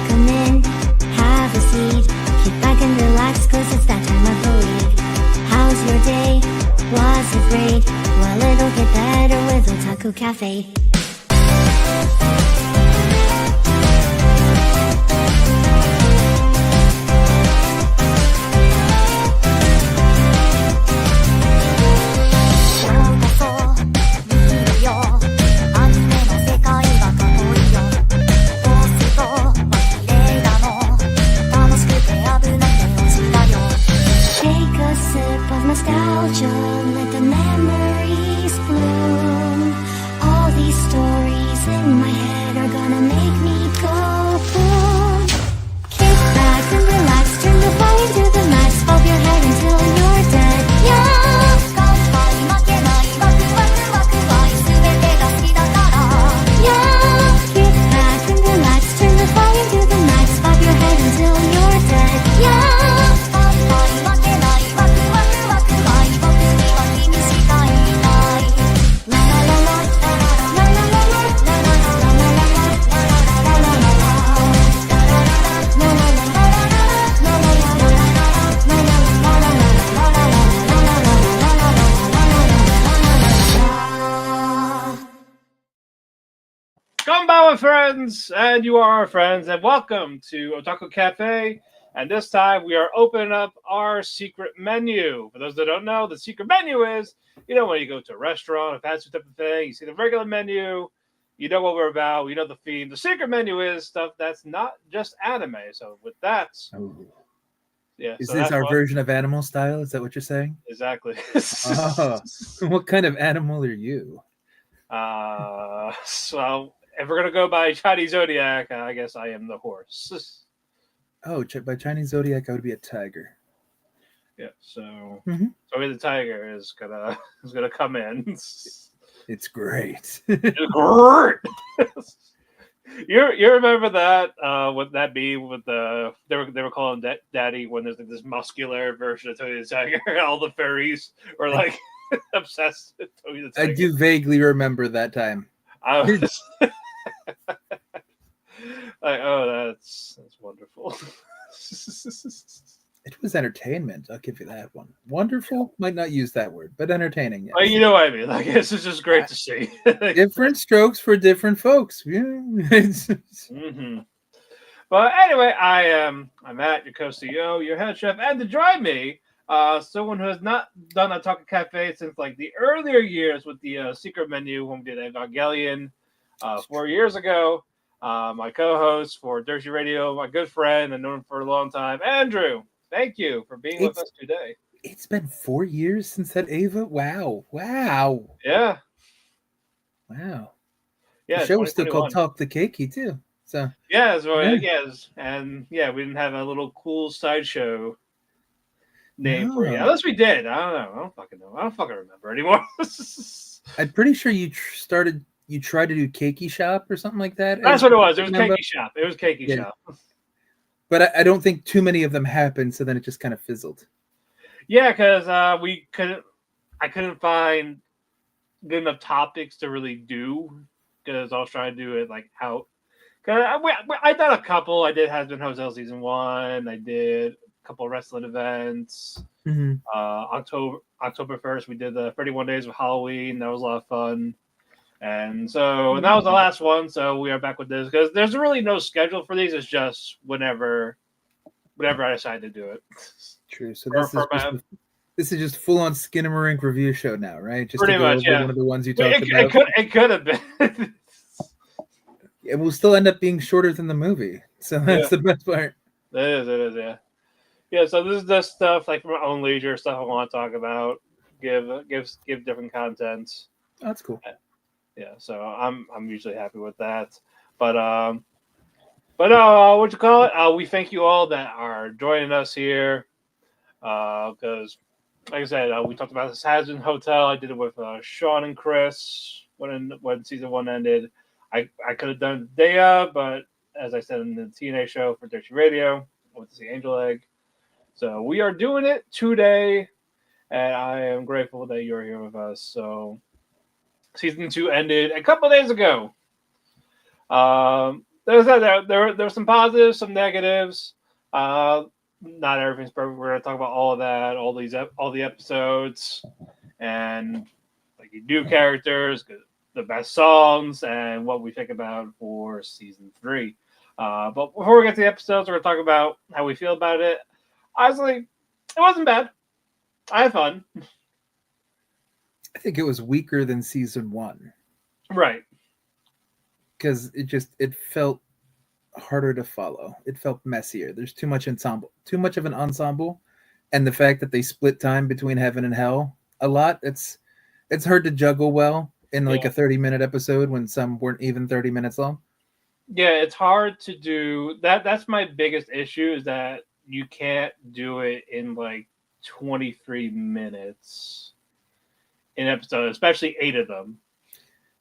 Come in, have a seat, kick back and relax, cause it's that time of the week. How's your day? Was it great? Well, it'll get better with Otaku Cafe. Nostalgia, let the memories bloom. All these stories in my head are gonna make me go boom. Kick back and relax, turn the volume to the max, bob your head until you're dead. Yeah! Yeah! Kick back and relax, turn the volume to the max, bob your head until you're dead. Yeah! Konbanwa, friends, and you are our friends, and welcome to Otaku Cafe. And this time we are opening up our secret menu. For those that don't know, the secret menu is, when you go to a restaurant, a fast food type of thing, you see the regular menu, you know what we're about, we know the theme. The secret menu is stuff that's not just anime. So with that, is this our version of Animal Style? Is that what you're saying? Exactly. What kind of animal are you? So if we're gonna go by Chinese zodiac, I guess I am the horse. Oh, by Chinese zodiac, I would be a tiger. Yeah, so the tiger is gonna come in. It's great. It's great. You remember that? What that be with the they were calling Daddy when there's like this muscular version of Tony the Tiger. All the furries were like obsessed with Tony the Tiger. I do vaguely remember that time. I was like, oh, that's wonderful. It was entertainment. I'll give you that one. Wonderful might not use that word, but entertaining. Yes. Well, you know what I mean. Like, this is just great to see. Different strokes for different folks. Yeah. But anyway, I'm Matt, your co-CEO, your head chef, and to join me, someone who has not done a Otaku Cafe since like the earlier years with the secret menu when we did Evangelion 4 years ago. My co-host for Dirty Radio, my good friend, and known him for a long time, Andrew. Thank you for being with us today. It's been 4 years since that Ava. Wow. Yeah. Wow. Yeah. The show was still called Talk the Keiki too. So yes, and we didn't have a little cool sideshow name for you. Unless we did. I don't know. I don't fucking know. I don't fucking remember anymore. I'm pretty sure you tried to do Keiki Shop or something like that. That's what it was. It was Keiki Shop. It was Keiki Shop. But I don't think too many of them happened, so then it just kind of fizzled. Yeah, because I couldn't find good enough topics to really do, because I was trying to do it like out. Cause I done a couple. I did Hazbin Hotel Season 1. I did a couple of wrestling events. October 1st, we did the 31 Days of Halloween. That was a lot of fun. And so that was the last one. So we are back with this because there's really no schedule for these. It's just whenever I decide to do it. True. So this is just full on Skinamarink review show now, right? Just pretty much, yeah. One of the ones you talked about. It could have been. It will still end up being shorter than the movie. So that's the best part. It is, yeah. Yeah, so this is just stuff like from my own leisure, stuff I want to talk about, give different content. Oh, that's cool. Yeah, so I'm usually happy with that. But what you call it? We thank you all that are joining us here. Because, like I said, we talked about this Hazbin Hotel. I did it with Sean and Chris when season 1 ended. I could have done it the day of, but as I said in the TNA show for Dirty Radio, I went to see Angel Egg. So we are doing it today, and I am grateful that you're here with us. So season 2 ended a couple of days ago. There were some positives, some negatives. Not everything's perfect. We're gonna talk about all of that, all the episodes, and like the new characters, the best songs, and what we think about for season 3. But before we get to the episodes, we're gonna talk about how we feel about it. Honestly, it wasn't bad. I had fun. I think it was weaker than season 1 Right. because it felt harder to follow. It felt messier. There's too much of an ensemble, and the fact that they split time between heaven and hell a lot. It's hard to juggle well in like a 30-minute episode when some weren't even 30 minutes long. Yeah, it's hard to do that. That's my biggest issue is that you can't do it in like 23 minutes in episode, especially 8 of them.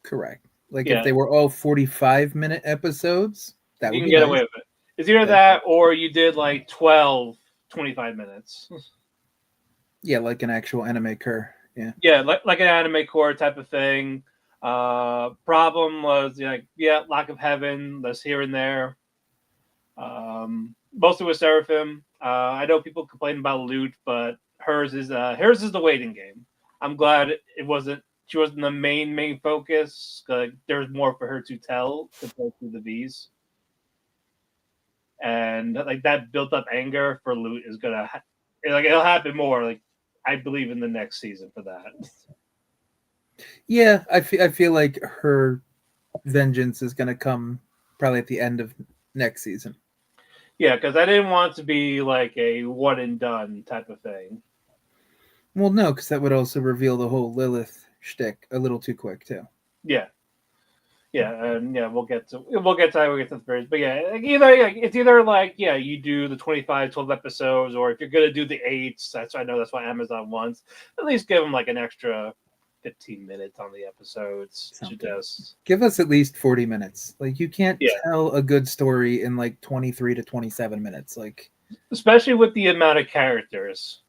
Correct. Like if they were all 45-minute episodes, that you would can be get nice. away with it. It's either that or you did like 12 25 minutes. Yeah, like an actual anime cur. Yeah. Yeah, like an anime core type of thing. Problem was lack of heaven, that's here and there. Mostly with Seraphim. I know people complain about loot, but hers is the waiting game. I'm glad she wasn't the main focus. There's more for her to tell compared to the V's, and like that built up anger for loot is gonna it'll happen more. Like I believe in the next season for that. Yeah, I feel like her vengeance is gonna come probably at the end of next season. Yeah, because I didn't want it to be like a one and done type of thing. Well, no, because that would also reveal the whole Lilith shtick a little too quick too. Yeah, and we'll get to the first. But yeah, it's either like you do the 25, 12 episodes, or if you're gonna do the 8s, I know that's what Amazon wants. At least give them like an extra 15 minutes on the episodes to just give us at least 40 minutes. Like you can't tell a good story in like 23 to 27 minutes. Like especially with the amount of characters.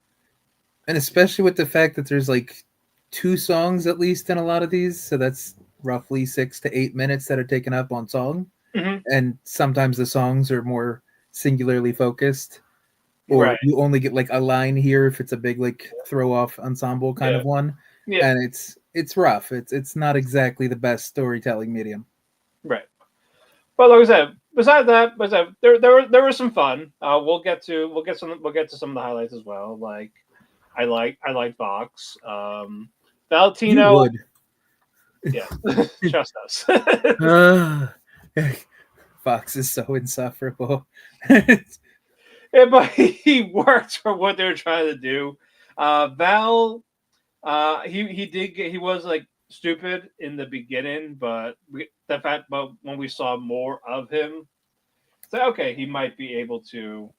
And especially with the fact that there's like 2 songs at least in a lot of these, so that's roughly 6 to 8 minutes that are taken up on song. Mm-hmm. And sometimes the songs are more singularly focused, or you only get like a line here if it's a big like throw off ensemble kind of one. Yeah. And it's rough. It's not exactly the best storytelling medium. Right. But like I said, besides that, there was some fun. We'll get to some of the highlights as well. Like I like Vox. Valentino. You would. Yeah. Trust us. Fox is so insufferable. Yeah, but he worked for what they were trying to do. Val, he was like stupid in the beginning, but when we saw more of him, so okay, he might be able to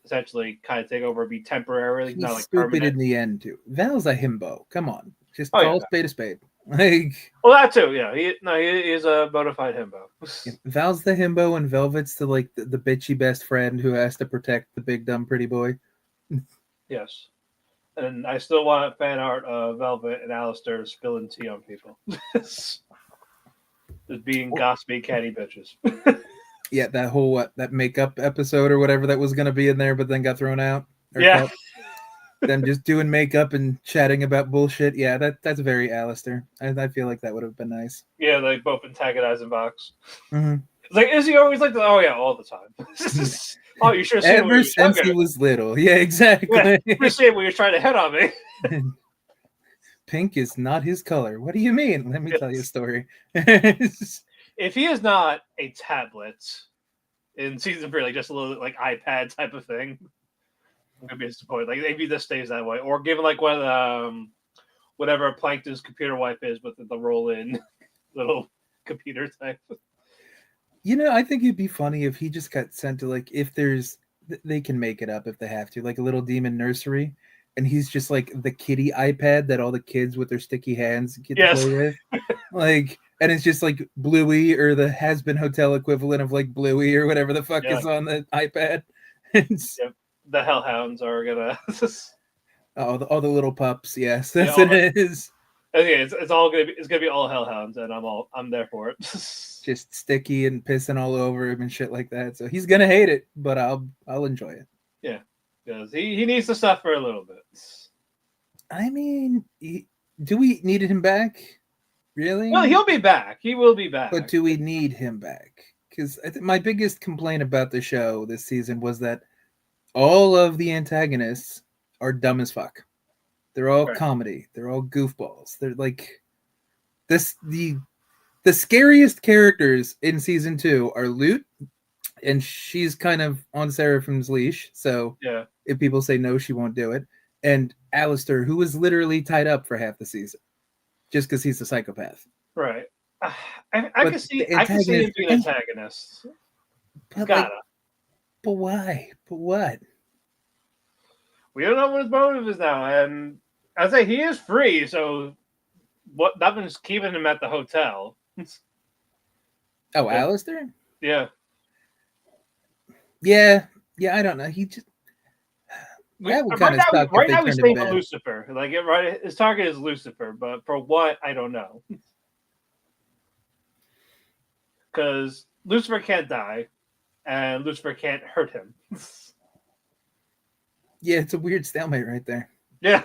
essentially kind of take over, be temporarily, He's not like stupid permanent. In the end too. Val's a himbo. Come on, just call a spade a spade. Like, well, that too, yeah. He is a bona fide himbo. Val's the himbo, and Velvet's the bitchy best friend who has to protect the big dumb pretty boy. Yes, and I still want fan art of Velvet and Alistair spilling tea on people, just being gossipy catty bitches. Yeah, that whole that makeup episode or whatever that was going to be in there, but then got thrown out. Yeah. Them just doing makeup and chatting about bullshit. Yeah, that's very Alistair. I feel like that would have been nice. Yeah, they both antagonizing Vox. Mm-hmm. It's like, is he always like that? Oh yeah, all the time. Oh, you should have seen ever since he was little. Yeah, exactly. Yeah, you see it when you're trying to hit on me. Pink is not his color. What do you mean? Let me tell you a story. If he is not a tablet in season 3, like just a little like iPad type of thing, I'm gonna be disappointed. Like maybe this stays that way, or given like whatever Plankton's computer wife is with the roll-in little computer type. You know, I think it'd be funny if he just got sent to like they can make it up if they have to, like a little demon nursery, and he's just like the kiddie iPad that all the kids with their sticky hands get to play with, like. And it's just like Bluey or the Hazbin Hotel equivalent of like Bluey or whatever the fuck is on the iPad. Yep. The Hellhounds are gonna. all the little pups. Yes, that's what it is. Okay, it's all gonna be all hellhounds, and I'm there for it. Just sticky and pissing all over him and shit like that. So he's gonna hate it, but I'll enjoy it. Yeah, because he needs to suffer a little bit. I mean, do we need him back? Really? Well, he'll be back. He will be back. But do we need him back? Because my biggest complaint about the show this season was that all of the antagonists are dumb as fuck. They're all comedy. They're all goofballs. They're like the scariest characters in season 2 are Lute, and she's kind of on Seraphim's leash. So yeah, if people say no, she won't do it. And Alistair, who was literally tied up for half the season, just because he's a psychopath. Right. I can see him being an antagonist. But why? But what? We don't know what his motive is now, and I say he is free, so nothing's keeping him at the hotel. Oh, Alistair? Yeah. Yeah, I don't know. He just that would kind of suck. Right now, he's staying for Lucifer. Like his target is Lucifer, but for what I don't know. Because Lucifer can't die, and Lucifer can't hurt him. Yeah, it's a weird stalemate right there. Yeah.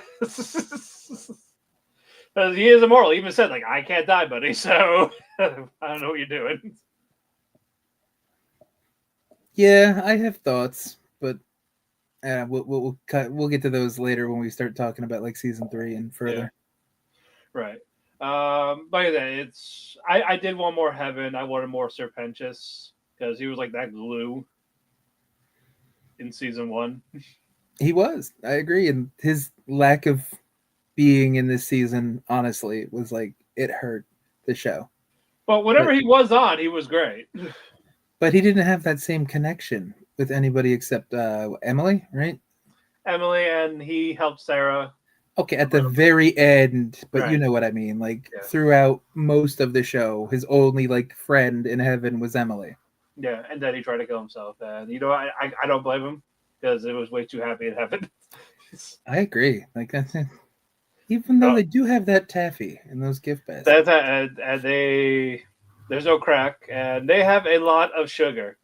He is immortal. He even said, like, I can't die, buddy, so I don't know what you're doing. Yeah, I have thoughts, but we'll get to those later when we start talking about like season 3 and further. Yeah. Right. But yeah, I did want more Heaven. I wanted more Serpentius because he was like that glue in season 1. He was. I agree, and his lack of being in this season, honestly, was like it hurt the show. But whenever he was on, he was great. But he didn't have that same connection with anybody except Emily, right? Emily, and he helped Sarah. Okay, at the very end, but right. You know what I mean. Like throughout most of the show, his only like friend in heaven was Emily. Yeah, and then he tried to kill himself, and I don't blame him because it was way too happy in heaven. I agree. Like that's it. Even though they do have that taffy in those gift baskets. That's and there's no crack, and they have a lot of sugar.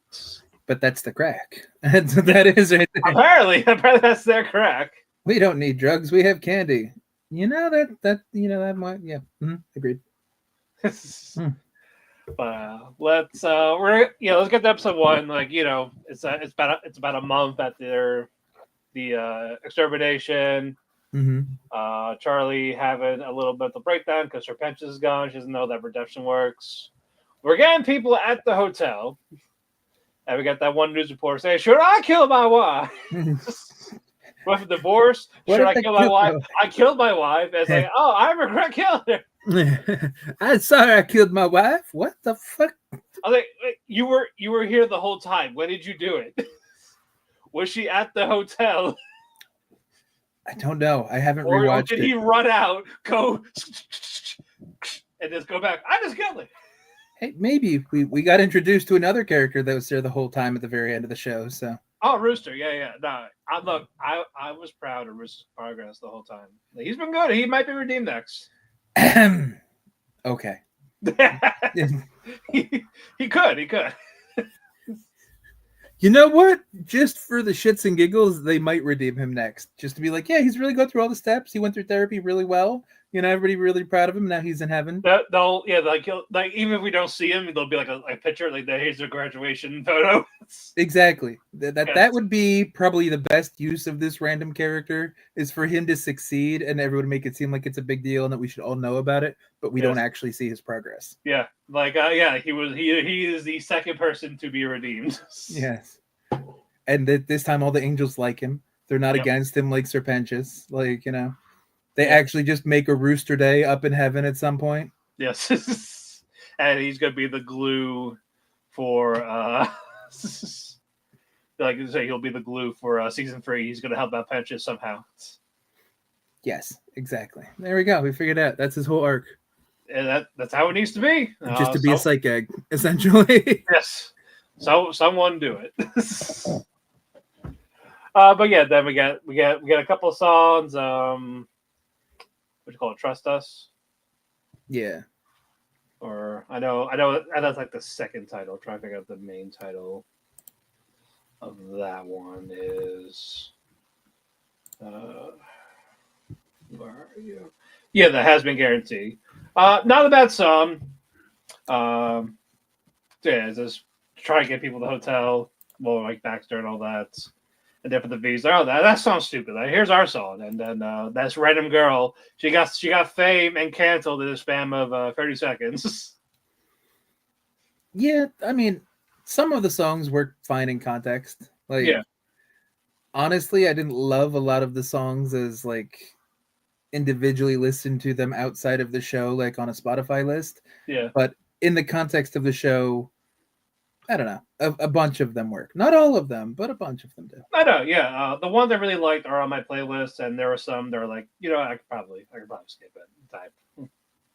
But that's the crack. That is right there. Apparently that's their crack. We don't need drugs. We have candy. You know that might agreed. Let's let's get to episode 1. Like it's about a month after the extermination. Mm-hmm. Charlie having a little bit of the breakdown because her pension is gone. She doesn't know that redemption works. We're getting people at the hotel, and we got that one news reporter saying, "Should I kill my wife? With a divorce? Should I kill my wife? I killed my wife." And it's like, "Oh, I regret killing her." I'm sorry, I killed my wife. What the fuck? I was like, you were here the whole time. When did you do it? Was she at the hotel? I don't know. I haven't rewatched it. Or did he run out, go, and just go back? I just killed her. Hey, maybe we got introduced to another character that was there the whole time at the very end of the show. So. Oh, Rooster, yeah. No, I was proud of Rooster's progress the whole time. He's been good. He might be redeemed next. Okay. he could. You know what? Just for the shits and giggles, they might redeem him next. Just to be like, yeah, he's really going through all the steps. He went through therapy really well. Everybody really proud of him. Now he's in heaven. They'll even if we don't see him, there'll be like a picture, like here's their graduation photo. Exactly. That would be probably the best use of this random character is for him to succeed and everyone make it seem like it's a big deal and that we should all know about it, but we don't actually see his progress. Yeah, he is the second person to be redeemed. Yes, and this time all the angels like him. They're not against him like Serpentius. They actually just make a rooster day up in heaven at some point. Yes. And he's going to be the glue for, like you say, he'll be the glue for season 3. He's going to help out Pension somehow. Yes, exactly. There we go. We figured out. That's his whole arc. And that's how it needs to be. Just to be a psych egg, essentially. Yes. So someone do it. But yeah, then we got a couple of songs. What do you call it? Trust Us. Yeah. Or I know that's like the second title. I'm trying to figure out the main title of that one is. Uh, where are you? Yeah, that has been guaranteed. Not a bad song. Um, yeah, it's just try to get people to the hotel, well, like Baxter and all that. And then for the V's, oh, that sounds stupid. Like, here's our song, and then that's random girl. She got fame and canceled in a span of 30 seconds. Yeah, I mean, some of the songs work fine in context. Like, Yeah, honestly, I didn't love a lot of the songs as like individually listened to them outside of the show, like on a Spotify list. yeah. But in the context of the show, I don't know, a bunch of them work. Not all of them, but a bunch of them do. I know. Yeah, the ones I really liked are on my playlist, and there are some that are like, I could probably skip it. Type.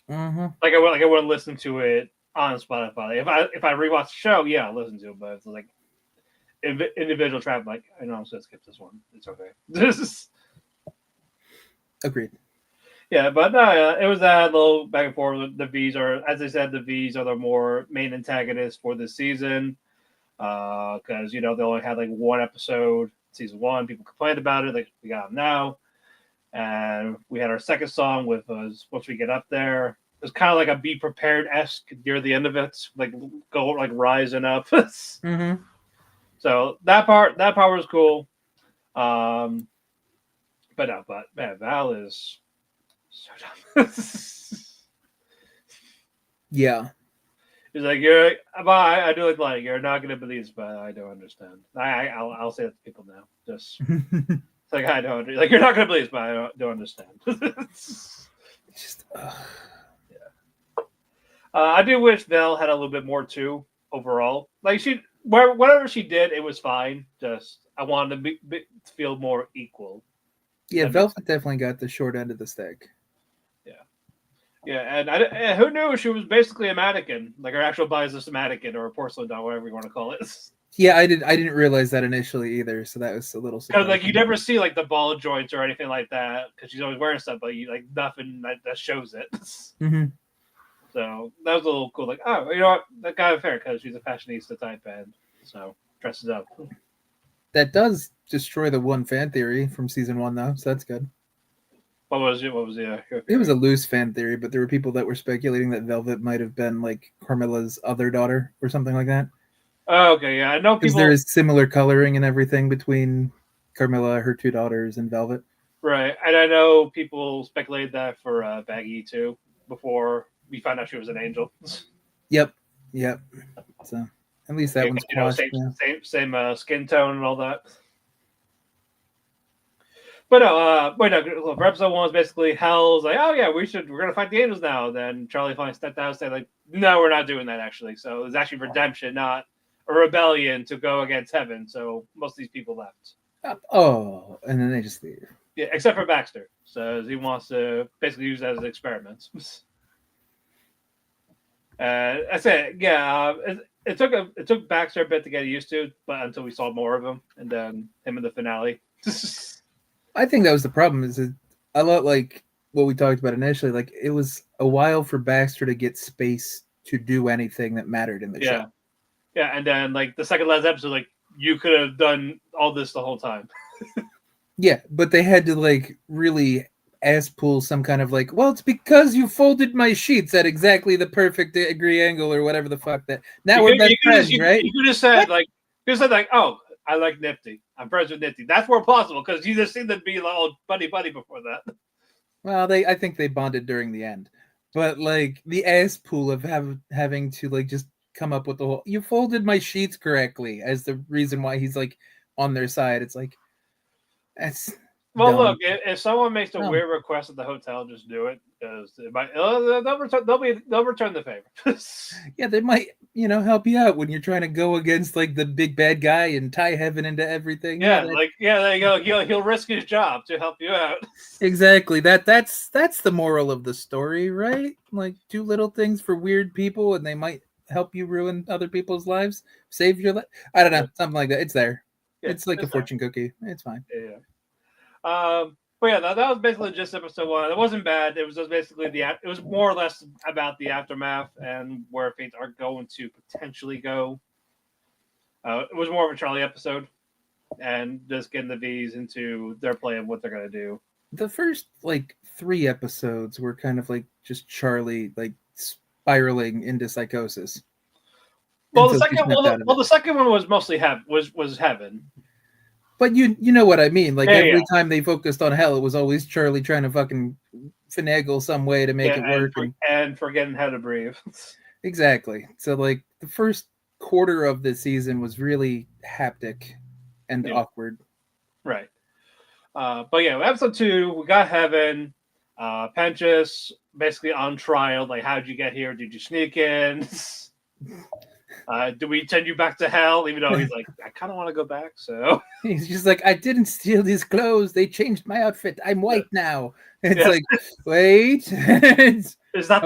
Mm-hmm. Like I wouldn't listen to it on Spotify. If I rewatch the show, yeah, I'll listen to it. But it's like individual track, like I know I'm just gonna skip this one. It's okay. This is Agreed. yeah, but no, it was that little back and forth. The V's are, as I said, the V's are the more main antagonists for this season. Because they only had like one episode, season one. People complained about it. Like we got them now, and we had our second song with "Once We Get Up There." It was kind of like a "Be Prepared" esque near the end of it, like go like rising up. Mm-hmm. So that part was cool. Um, but man, Val is so dumb. Yeah. He's like, I do look like you're not gonna believe this, but I don't understand. I'll say that to people now. Just it's like I don't like you're not gonna believe this, but I don't understand. Just I do wish Vel had a little bit more too overall. Like whatever she did, it was fine. Just I wanted to feel more equal. yeah, That makes Velvet definitely got the short end of the stick. Yeah, and who knew she was basically a mannequin, like her actual body is just a mannequin or a porcelain doll, whatever you want to call it. Yeah, I didn't realize that initially either, so that was a little Because surprising. like you never see like the ball joints or anything like that because she's always wearing stuff, but you like nothing that shows it. Mm-hmm. So that was a little cool. Like, oh, you know what? That guy fair because she's a fashionista type and so dresses up. That does destroy the one fan theory from season one, though, so that's good. What was it? Your It was theory? a loose fan theory, but there were people that were speculating that Velvet might have been like Carmilla's other daughter or something like that. Oh, okay, yeah, I know Because people. there is similar coloring and everything between Carmilla, her two daughters, and Velvet. Right, and I know people speculated that for Baggy too before we found out she was an angel. Yep. So at least that Yeah, one's 'cause, quashed. same Yeah. same skin tone and all that. But no, for episode one was basically Hell's like, oh yeah, we're gonna fight the angels now. Then Charlie finally stepped out and said like, no, we're not doing that actually. So it was actually redemption, not a rebellion to go against heaven. So most of these people left. Oh, and then they just leave. Yeah, except for Baxter. So he wants to basically use that as experiments. I said, yeah, it took Baxter a bit to get used to, but until we saw more of him, and then him in the finale. I think that was the problem. Is it a lot like what we talked about initially? Like it was a while for Baxter to get space to do anything that mattered in the Yeah. show. Yeah, and then like the second last episode, like you could have done all this the whole time. Yeah, but they had to like really ass pull some kind of like, well, it's because you folded my sheets at exactly the perfect degree angle or whatever the fuck that. Now we're best friends, right? You could have said like, oh, I like Nifty. I'm friends with Nifty. That's more plausible because you just seemed to be like all buddy before that. Well, I think they bonded during the end, but like the ass pull of having to like just come up with the whole you folded my sheets correctly as the reason why he's like on their side. It's like that's Well, dumb. look, if someone makes a Dumb. weird request at the hotel, just do it because they'll return the favor. Yeah, they might help you out when you're trying to go against like the big bad guy and tie heaven into everything. Yeah, there you go. He'll risk his job to help you out. Exactly. That's the moral of the story, right? Like do little things for weird people and they might help you ruin other people's lives, save your life. I don't know, something like that. It's there. Yeah, It's like a it's there. fortune cookie. It's fine. Yeah. But yeah, that was basically just episode 1. It wasn't bad. It was just basically it was more or less about the aftermath and where things are going to potentially go. It was more of a Charlie episode, and just getting the V's into their play of what they're gonna do. The first like 3 episodes were kind of like just Charlie like spiraling into psychosis. Well, until the she second, snapped out of it. the second one was mostly was heaven. But you know what I mean. Like Yeah, every yeah. time they focused on hell, it was always Charlie trying to fucking finagle some way to make it work. And forgetting how to breathe. Exactly. So like the first quarter of the season was really haptic and awkward. Right. But yeah, episode 2, we got heaven. Penchas basically on trial. Like, how'd you get here? Did you sneak in? Do we send you back to hell? Even though he's like, I kind of want to go back. So he's just like, I didn't steal these clothes. They changed my outfit. I'm white now. It's like, wait. It's not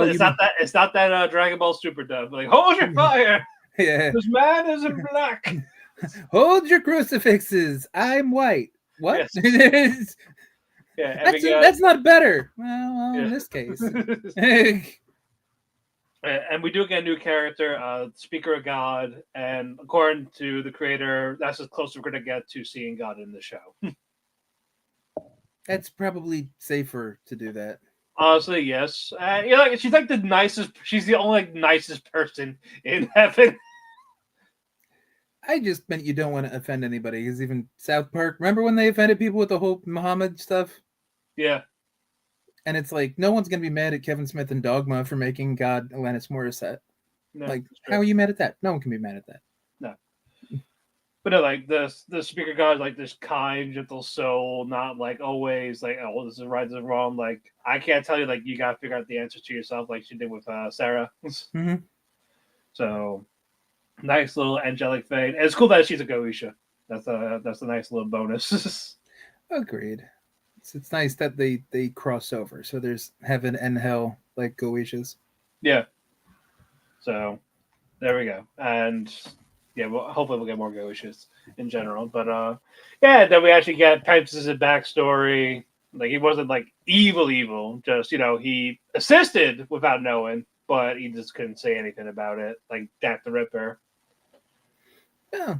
that Dragon Ball Super dub. Like, hold your fire. Yeah. This man is in black. Hold your crucifixes. I'm white. What? Yes. That's not better. Well, in this case. And we do get a new character, Speaker of God, and according to the creator, that's as close as we're going to get to seeing God in the show. That's probably safer to do that. Honestly, yes. She's like the nicest. She's the only nicest person in heaven. I just meant you don't want to offend anybody. Because even South Park, remember when they offended people with the whole Muhammad stuff? Yeah. And it's like, no one's going to be mad at Kevin Smith and Dogma for making God Alanis Morissette. No, like, how are you mad at that? No one can be mad at that. No. But no, like the Speaker God is like this kind, gentle soul, not like always like, oh, this is right, this is wrong. Like, I can't tell you, like, you got to figure out the answer to yourself, like she did with Sarah. Mm-hmm. So, nice little angelic thing. And it's cool that she's a Goetia. That's a nice little bonus. Agreed. It's nice that they cross over. So there's heaven and hell like Goetias. Yeah. So there we go. And yeah, well, hopefully we'll get more Goetias in general. But yeah, then we actually get Pence's backstory. Like, he wasn't like evil. Just, he assisted without knowing, but he just couldn't say anything about it. Like Jack the Ripper. Yeah.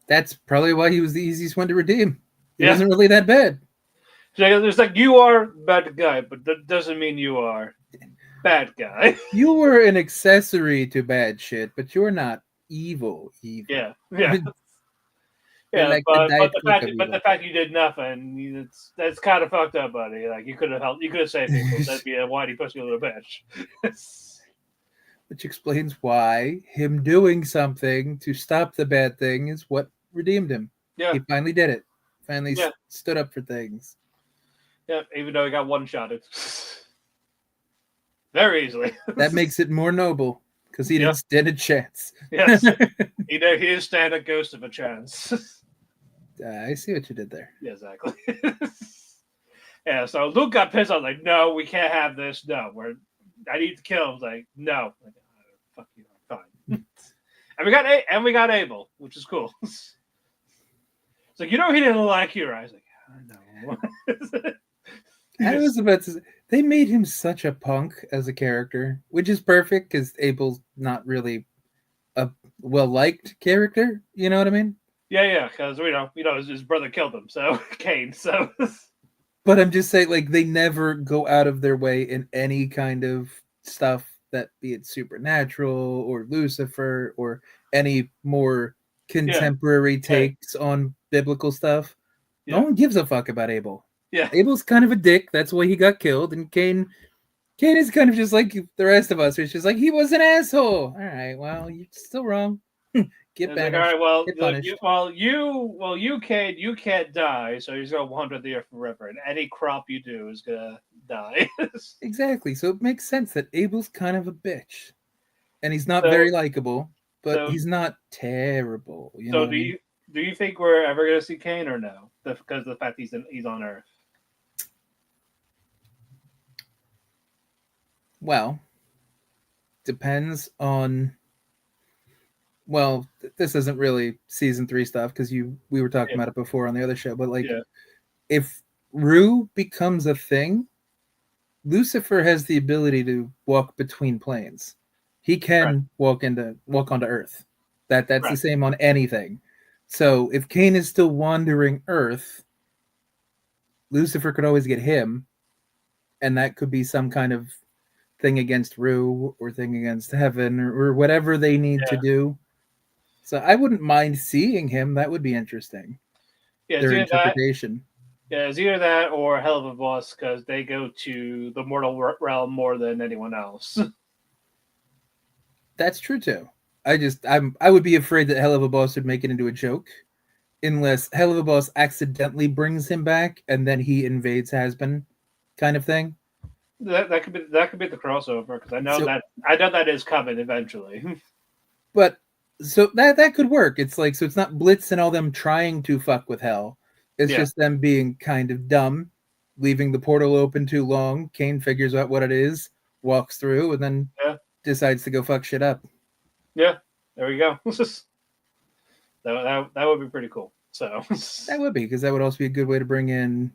That's probably why he was the easiest one to redeem. He wasn't really that bad. There's like, you are bad guy, but that doesn't mean you are bad guy. You were an accessory to bad shit, but you're not evil. Yeah. Like but the fact you did nothing, that's kind of fucked up, buddy. Like, you could have helped, you could have saved people. That'd be a whitey pussy little bitch. Which explains why him doing something to stop the bad thing is what redeemed him. Yeah, he finally did it. Finally stood up for things. Yeah, even though he got one-shotted very easily. That makes it more noble because he didn't stand a chance. Yes, he didn't stand a ghost of a chance. I see what you did there. Yeah, exactly. Yeah, so Luke got pissed. I was like, "No, we can't have this. No, I need to kill him." I was like, "No, like, fuck you, I'm fine." and we got Abel, which is cool. It's like, he didn't like you, right? I was like, I know. I was about to say, they made him such a punk as a character, which is perfect because Abel's not really a well-liked character. You know what I mean? Yeah, because his brother killed him, so Cain. So, but I'm just saying, like, they never go out of their way in any kind of stuff, that be it supernatural or Lucifer or any more contemporary takes on biblical stuff. No one gives a fuck about Abel. Yeah, Abel's kind of a dick. That's why he got killed. And Cain is kind of just like the rest of us. It's just like, he was an asshole. All right, well, you're still wrong. Get banished. Like, all right, well, you can't die, so you're gonna wander the earth forever, and any crop you do is gonna die. Exactly. So it makes sense that Abel's kind of a bitch, and he's not very likable, but he's not terrible. Do you think we're ever gonna see Cain or no? Because of the fact he's on Earth. Well, depends on. Well, this isn't really season 3 stuff because we were talking about it before on the other show, but like, if Rue becomes a thing, Lucifer has the ability to walk between planes. He can walk onto Earth. That's the Right. same on anything. So if Cain is still wandering Earth, Lucifer could always get him, and that could be some kind of thing against Rue or thing against heaven or whatever they need to Yeah. do. So I wouldn't mind seeing him. That would be interesting. Yeah, it's Their either that. interpretation. Yeah, it's either that or Hell of a Boss because they go to the mortal realm more than anyone else. That's true too. I would be afraid that Hell of a Boss would make it into a joke unless Hell of a Boss accidentally brings him back and then he invades Hazbin, kind of thing. that could be the crossover because So, I know that is coming eventually. but so that could work. It's like so it's not Blitz and all them trying to fuck with Hell. It's Yeah. just them being kind of dumb, leaving the portal open too long. Kane figures out what it is, walks through, and then Yeah. decides to go fuck shit up. Yeah, there we go. that would be pretty cool. So That would be because that would also be a good way to bring in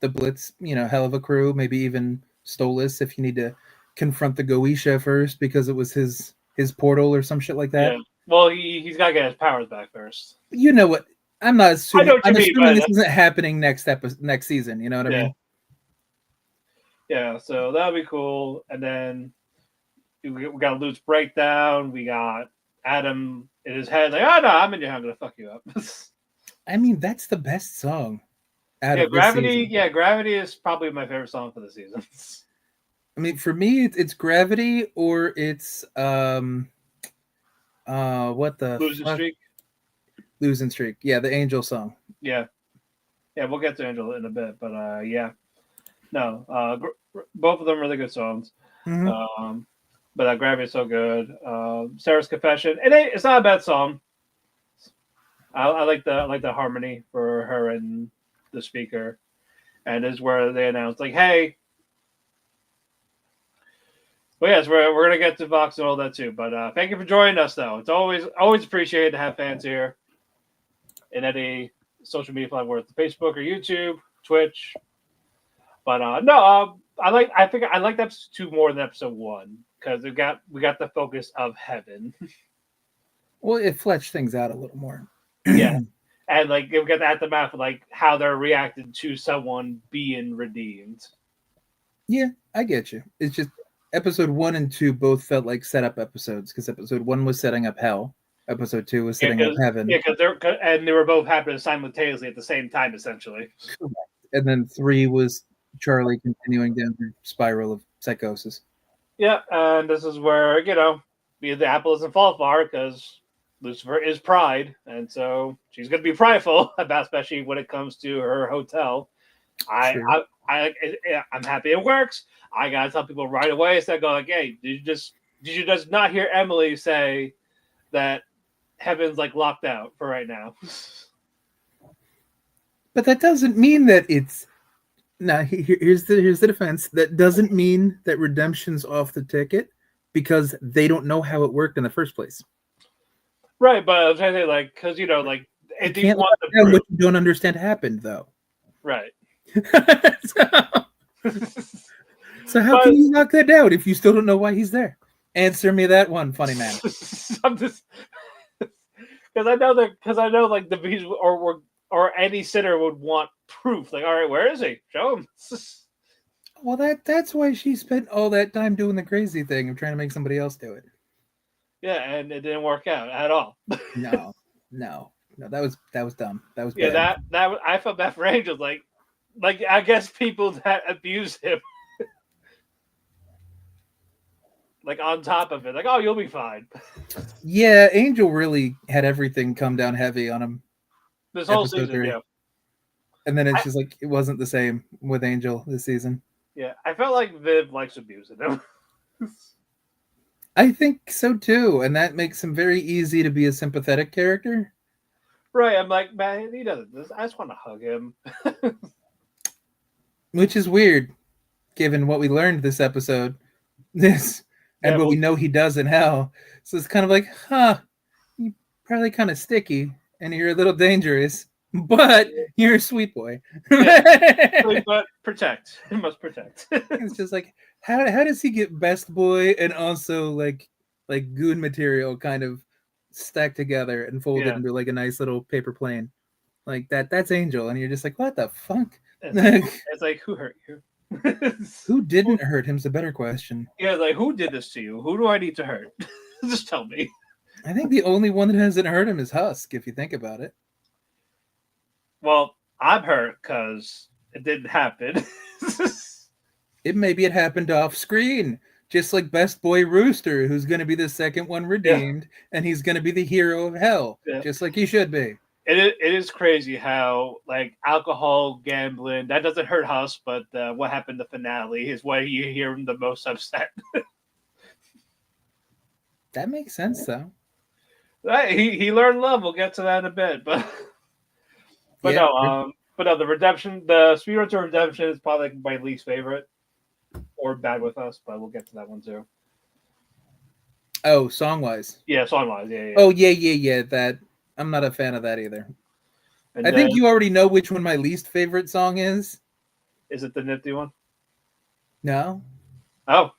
the Blitz, hell of a crew, maybe even Stolas if you need to confront the Goetia first because it was his portal or some shit like that. yeah. Well, he's got to get his powers back first. You know what? I'm not assuming. I know what you I'm mean, assuming but this isn't happening next season. You know what I mean? Yeah, so that would be cool. And then we got a loose breakdown. We got Adam in his head like, oh no, I'm in your head. I'm gonna fuck you up. I mean, that's the best song out Yeah, of this Gravity. season. Yeah, Gravity is probably my favorite song for the season. I mean, for me, it's Gravity or it's what the Losing fuck? Streak. Losing Streak. Yeah, the Angel song. Yeah, we'll get to Angel in a bit, but yeah, no, both of them really good songs. Mm-hmm. But Gravity is so good. Sarah's Confession. It's not a bad song. I like the harmony for her and the speaker, and is where they announced like, hey. Well, yes, we're gonna get to Vox and all that too. But thank you for joining us, though. It's always appreciated to have fans here in any social media platform, whether it's Facebook or YouTube, Twitch. But no, I think I liked episode 2 more than episode 1 because we got the focus of heaven. Well, it fleshed things out a little more. Yeah, and like we got the aftermath of like how they're reacting to someone being redeemed. Yeah, I get you. It's just episode 1 and 2 both felt like setup episodes because episode 1 was setting up hell, episode 2 was setting up heaven. Yeah, because they were both happening simultaneously at the same time, essentially. And then 3 was Charlie continuing down the spiral of psychosis. Yeah, and this is where the apple doesn't fall far because Lucifer is pride, and so she's going to be prideful about, especially when it comes to her hotel. I'm happy it works. I gotta tell people right away instead of going like, "Hey, did you just not hear Emily say that heaven's like locked out for right now?" But that doesn't mean that it's. Now here's the defense. That doesn't mean that redemption's off the ticket because they don't know how it worked in the first place. Right, but I'm trying to say like because like you can't what you don't understand happened though. Right. So how can you knock that down if you still don't know why he's there? Answer me that one, funny man. I'm just because I know like the bees or any sinner would want proof. Like, all right, where is he? Show him. Well, that's why she spent all that time doing the crazy thing of trying to make somebody else do it. Yeah, and it didn't work out at all. No, that was dumb. That was yeah. bad. I felt bad for Angel. Like I guess people that abuse him, like on top of it, like, oh, you'll be fine. Yeah, Angel really had everything come down heavy on him. This whole season, 3. Yeah. And then it's just like it wasn't the same with Angel this season. Yeah, I felt like Viv likes abusing him. I think so too, and that makes him very easy to be a sympathetic character. Right, I'm like, man, he doesn't. I just want to hug him. Which is weird, given what we learned this episode, and what we know he does in hell. So it's kind of like, you're probably kind of sticky, and you're a little dangerous. but you're a sweet boy. But protect. It must protect. It's just like how does he get best boy and also like goon material kind of stacked together and folded Yeah. into like a nice little paper plane like that's Angel, and you're just like, what the fuck? It's like who hurt you? Who didn't hurt him's a better question. Yeah, like who did this to you? Who do I need to hurt? Just tell me. I think the only one that hasn't hurt him is Husk, if you think about it. Well, I'm hurt because it didn't happen. Maybe it happened off screen, just like Best Boy Rooster, who's going to be the second one redeemed, and he's going to be the hero of hell, just like he should be. It is crazy how like alcohol, gambling, that doesn't hurt Husk, but what happened to finale is why you hear him the most upset. That makes sense, though. Right, he learned love. We'll get to that in a bit, but no, the redemption, the Speed Road to Redemption is probably like my least favorite, or Bad with Us, but we'll get to that one too. Oh, song wise, yeah, song wise, yeah. Oh yeah. That I'm not a fan of that either. And I think you already know which one my least favorite song is. Is it the Nifty one? No. Oh.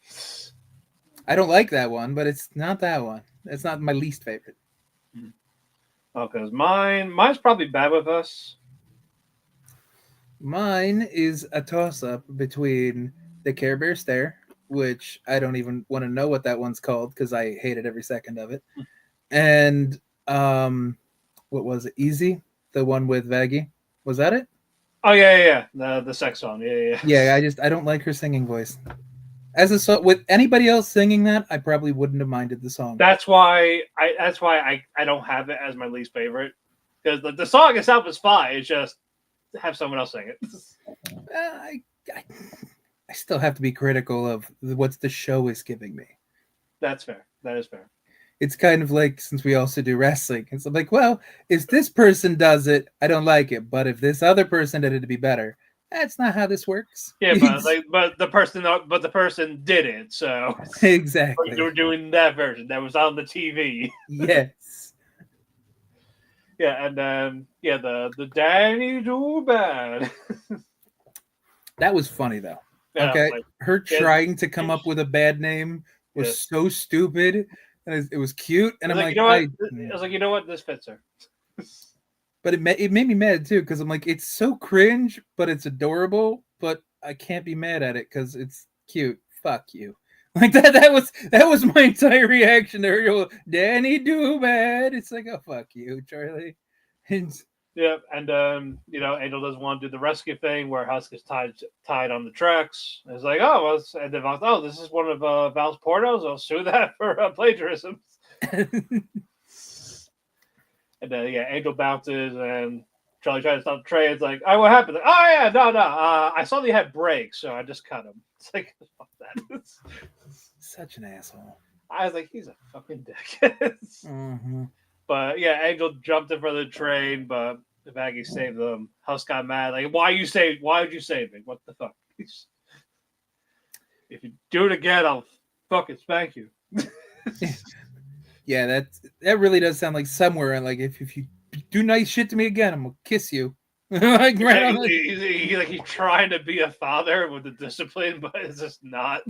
I don't like that one, but it's not that one. It's not my least favorite. Oh, because mine's probably Bad with Us. Mine is a toss-up between the Care Bear Stare, which I don't even want to know what that one's called because I hated every second of it, and what was it? Easy, the one with Vaggie. Was that it? Oh yeah. The sex song. Yeah. Yeah, I don't like her singing voice. With anybody else singing that, I probably wouldn't have minded the song. That's why I don't have it as my least favorite, because the song itself is fine. It's just have someone else sing it. I still have to be critical of what the show is giving me. That's fair. That is fair. It's kind of like, since we also do wrestling, it's like, well, if this person does it, I don't like it, but if this other person did it to be better, that's not how this works. Yeah, but the person did it, so exactly. We're doing that version that was on the TV. Yes. Yeah, and then the Danny Do Bad. That was funny though. Yeah, okay, like, her trying to come up with a bad name was so stupid, and it was cute. And I'm like, you know what? I was like, you know what? This fits her. But it made me mad too, because I'm like, it's so cringe, but it's adorable. But I can't be mad at it because it's cute. Fuck you. Like that was my entire reaction to her. Danny Do Bad. It's like, oh fuck you, Charlie. Yeah, and Angel doesn't want to do the rescue thing where Husk is tied on the tracks. It's like, and then Val's, this is one of Val's pornos. I'll sue that for plagiarism. And then Angel bounces, and Charlie tries to stop the train. It's like, what happened? Like, oh yeah, no. I saw that he had brakes, so I just cut him. It's like, fuck that. Such an asshole. I was like, he's a fucking dick. Mm-hmm. But Angel jumped in front of the train, but Maggie saved them. Husk got mad. Like, why would you save me? What the fuck? If you do it again, I'll fucking spank you. Yeah, that really does sound like somewhere. And like, if you do nice shit to me again, I'm gonna kiss you. Like, right on he's trying to be a father with the discipline, but it's just not.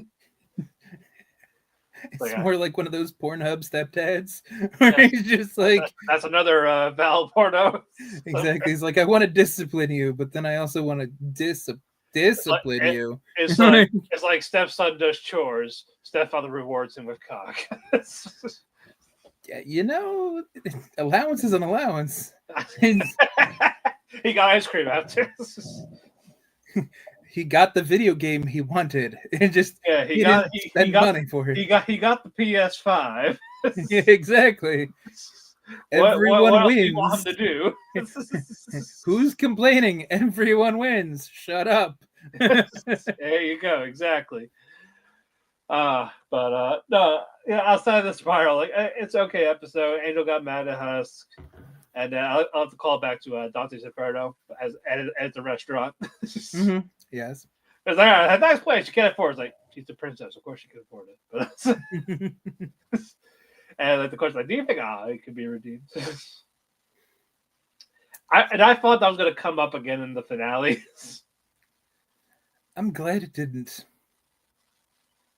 It's more like one of those Pornhub stepdads where he's just like, that's another Val porno. Exactly. He's like, I want to discipline you, but then I also want to discipline you. It's like stepson does chores, stepfather rewards him with cock. Yeah, allowance is an allowance. He got ice cream after. He got the video game he wanted, and just he got money for it. He got the PS5. Yeah, exactly. Everyone what wins. Do you want him to do? Who's complaining? Everyone wins. Shut up. There you go. Exactly. No, outside of the spiral, like it's okay episode. Angel got mad at Husk, and I'll have to call back to Dante's Inferno as the restaurant. Mm-hmm. Yes, it's like, a nice place. She can't afford it. It's like, she's the princess, of course she can afford it. But and like the question, like, do you think it could be redeemed? I thought that was going to come up again in the finale. I'm glad it didn't.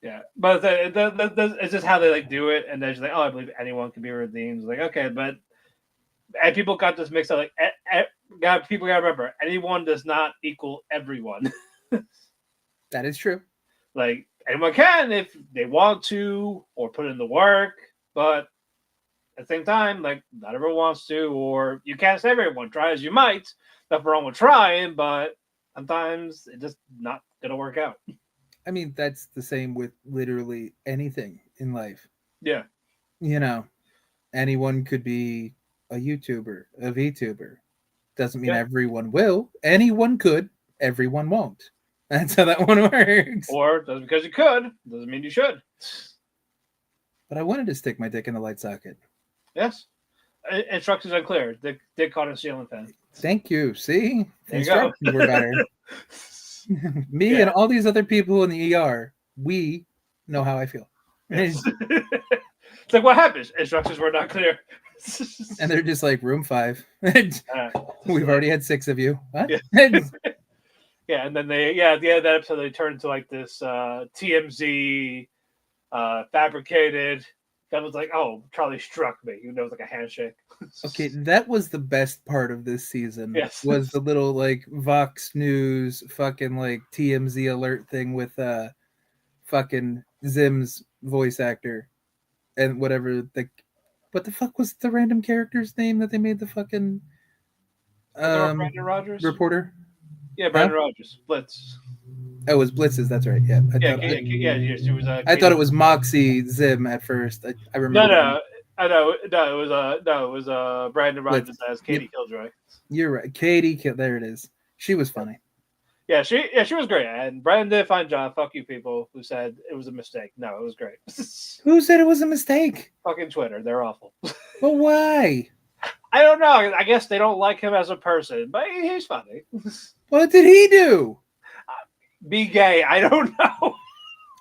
Yeah, but it's just how they like do it, and they're just like, oh, I believe anyone can be redeemed. It's like, okay, but and people got this mixed up. Like, people gotta remember, anyone does not equal everyone. That is true. Like, anyone can if they want to or put in the work, but at the same time, like, not everyone wants to, or you can't save everyone. Try as you might. Nothing wrong with trying, but sometimes it's just not gonna work out. I mean, that's the same with literally anything in life. Yeah. You know, anyone could be a YouTuber, a VTuber. Doesn't mean everyone will. Anyone could, everyone won't. That's how that one works. Or just because you could, doesn't mean you should. But I wanted to stick my dick in the light socket. Yes. Instructions are clear. Dick caught in ceiling fan. Thank you. See? There you Instructions go. were better. Me and all these other people in the ER, we know how I feel. Yes. It's like, what happened? Instructions were not clear. And they're just like, room 5. We've already had 6 of you. What? Yeah. Yeah, and then at the end of that episode, they turned into like this TMZ fabricated. That was like, oh, Charlie struck me. You know, it was like a handshake. Okay, that was the best part of this season. Yes. Was the little like Vox News fucking like TMZ alert thing with fucking Zim's voice actor and whatever what the fuck was the random character's name that they made the fucking Brandon Rogers reporter? Yeah, Brandon Rogers. Blitz. Oh, it was Blitz's. That's right. Yeah. She was. I thought it was Moxie Zim at first. I remember. No, it was Brandon Rogers as Katie Killjoy. You're right, Katie. There it is. She was funny. Yeah, she was great. And Brandon did a fine job. Fuck you, people who said it was a mistake. No, it was great. Who said it was a mistake? Fucking Twitter. They're awful. But why? I don't know. I guess they don't like him as a person, but he's funny. What did he do? Be gay. I don't know.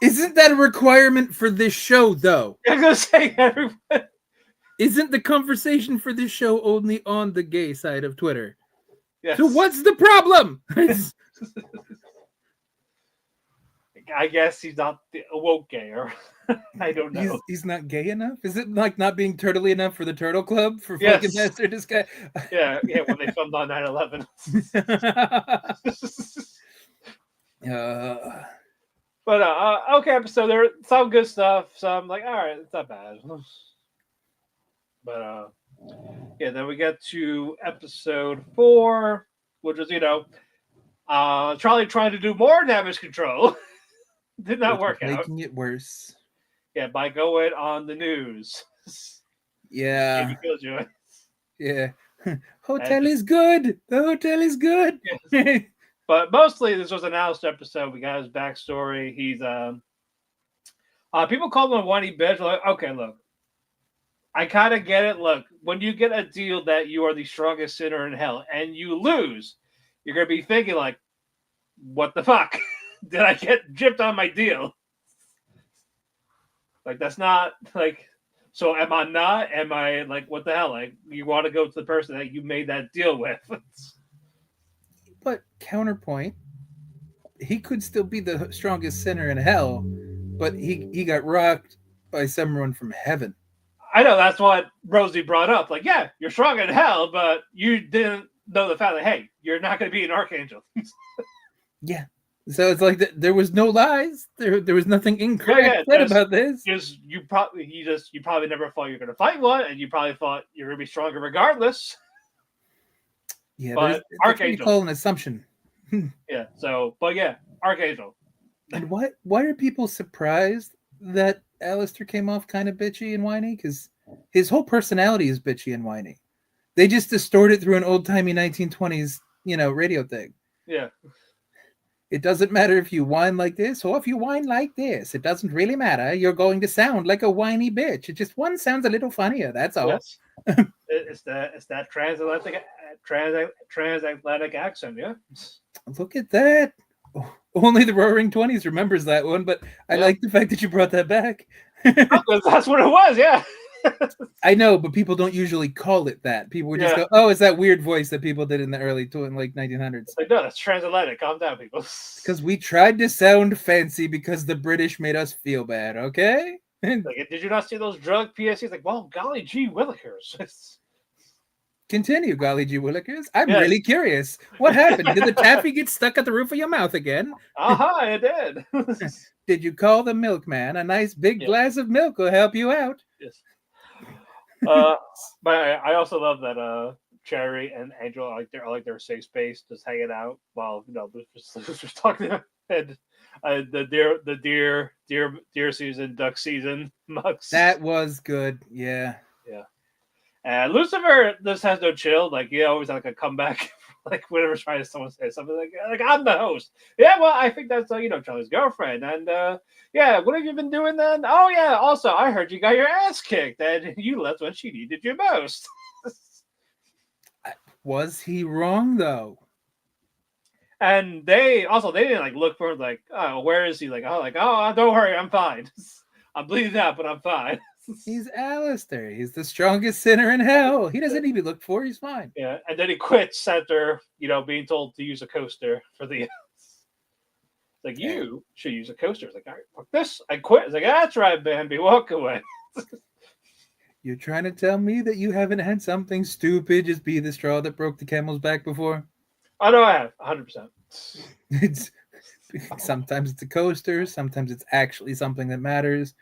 Isn't that a requirement for this show, though? I'm gonna say everyone. Isn't the conversation for this show only on the gay side of Twitter? Yes. So what's the problem? I guess he's not the woke gay, or I don't know. He's not gay enough? Is it like not being turtly enough for the Turtle Club for Yes. fucking Master this guy? Yeah, when they filmed on 9/11. But okay episode. There some good stuff. Some like, all right, it's not bad. But then we get to episode 4, which is Charlie trying to do more damage control. Did not work out. Making it worse. Yeah, by going on the news. Yeah. Killjoy. Yeah. Hotel is good. The hotel is good. Yes. But mostly this was an Alistair episode. We got his backstory. He's people call him a whiny bitch. Like, okay, look. I kind of get it. Look, when you get a deal that you are the strongest sinner in hell and you lose, you're gonna be thinking like, what the fuck? Did I get gypped on my deal? Like, that's not like, so am I not? Am I like, what the hell? Like, you want to go to the person that you made that deal with. But counterpoint, he could still be the strongest sinner in hell, but he got rocked by someone from heaven. I know, that's what Rosie brought up. Like, yeah, you're strong in hell, but you didn't know the fact that, hey, you're not going to be an archangel. Yeah. So it's like there was no lies. There was nothing incorrect said about this. You probably never thought you were going to fight one, and you probably thought you're going to be stronger regardless. Yeah, but Archangel. You call an assumption. Yeah. So, but yeah, Archangel. And why are people surprised that Alistair came off kind of bitchy and whiny? Because his whole personality is bitchy and whiny. They just distort it through an old-timey 1920s, radio thing. Yeah. It doesn't matter if you whine like this or if you whine like this. It doesn't really matter. You're going to sound like a whiny bitch. It just one sounds a little funnier. That's all. Yes. It's that transatlantic accent. Yeah. Look at that. Only the Roaring 20s remembers that one, but I like the fact that you brought that back. That's what it was. Yeah. I know, but people don't usually call it that. People would just Yeah. go, "Oh, it's that weird voice that people did in the early 1900s." Like, no, that's transatlantic. Calm down, people. Because we tried to sound fancy because the British made us feel bad. Okay. Like, did you not see those drug PSCs? Like, well, golly gee willikers. Continue, golly gee willikers. I'm Yes. really curious. What happened? Did the taffy get stuck at the roof of your mouth again? Aha, it did. Did you call the milkman? A nice big Yeah. glass of milk will help you out. Yes. But I also love that Cherry and Angel are like their safe space, just hanging out while just talking. And the deer season, duck season, mucks. That was good. Yeah. Yeah. And Lucifer just has no chill. Like he always has like a comeback. Like whenever someone says something like I'm the host. Yeah, well, I think that's Charlie's girlfriend. And yeah, what have you been doing then? Oh yeah, also I heard you got your ass kicked and you left when she needed you most. Was he wrong though? And they didn't like look for him like, oh, where is he? Like, oh, don't worry, I'm fine. I'm bleeding out, but I'm fine. He's Alistair. He's the strongest sinner in hell. He doesn't need to be looked for. He's fine. Yeah, and then he quits after being told to use a coaster for the. Like, you should use a coaster. It's like, all right, fuck this. I quit. It's like, that's right, Bambi. Walk away. You're trying to tell me that you haven't had something stupid just be the straw that broke the camel's back before? I know I have, 100%. It's sometimes it's a coaster. Sometimes it's actually something that matters.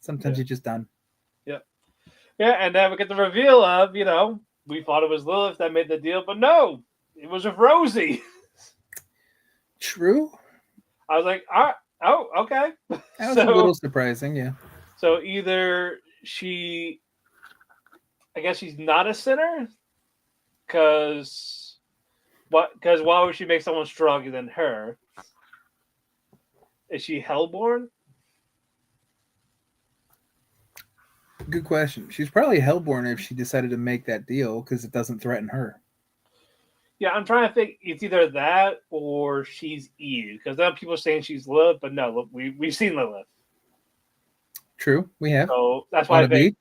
Sometimes you're just done. Yeah. Yeah, and then we get the reveal of, we thought it was Lilith that made the deal, but no, it was with Rosie. True. I was like, oh, okay. That was a little surprising, yeah. So either I guess she's not a sinner, because why would she make someone stronger than her? Is she hellborn? Good question. She's probably hellborn if she decided to make that deal because it doesn't threaten her. Yeah, I'm trying to think. It's either that or she's Eve, because then people are saying she's Lilith, but no, we've seen Lilith. True, we have. So that's why on a beach,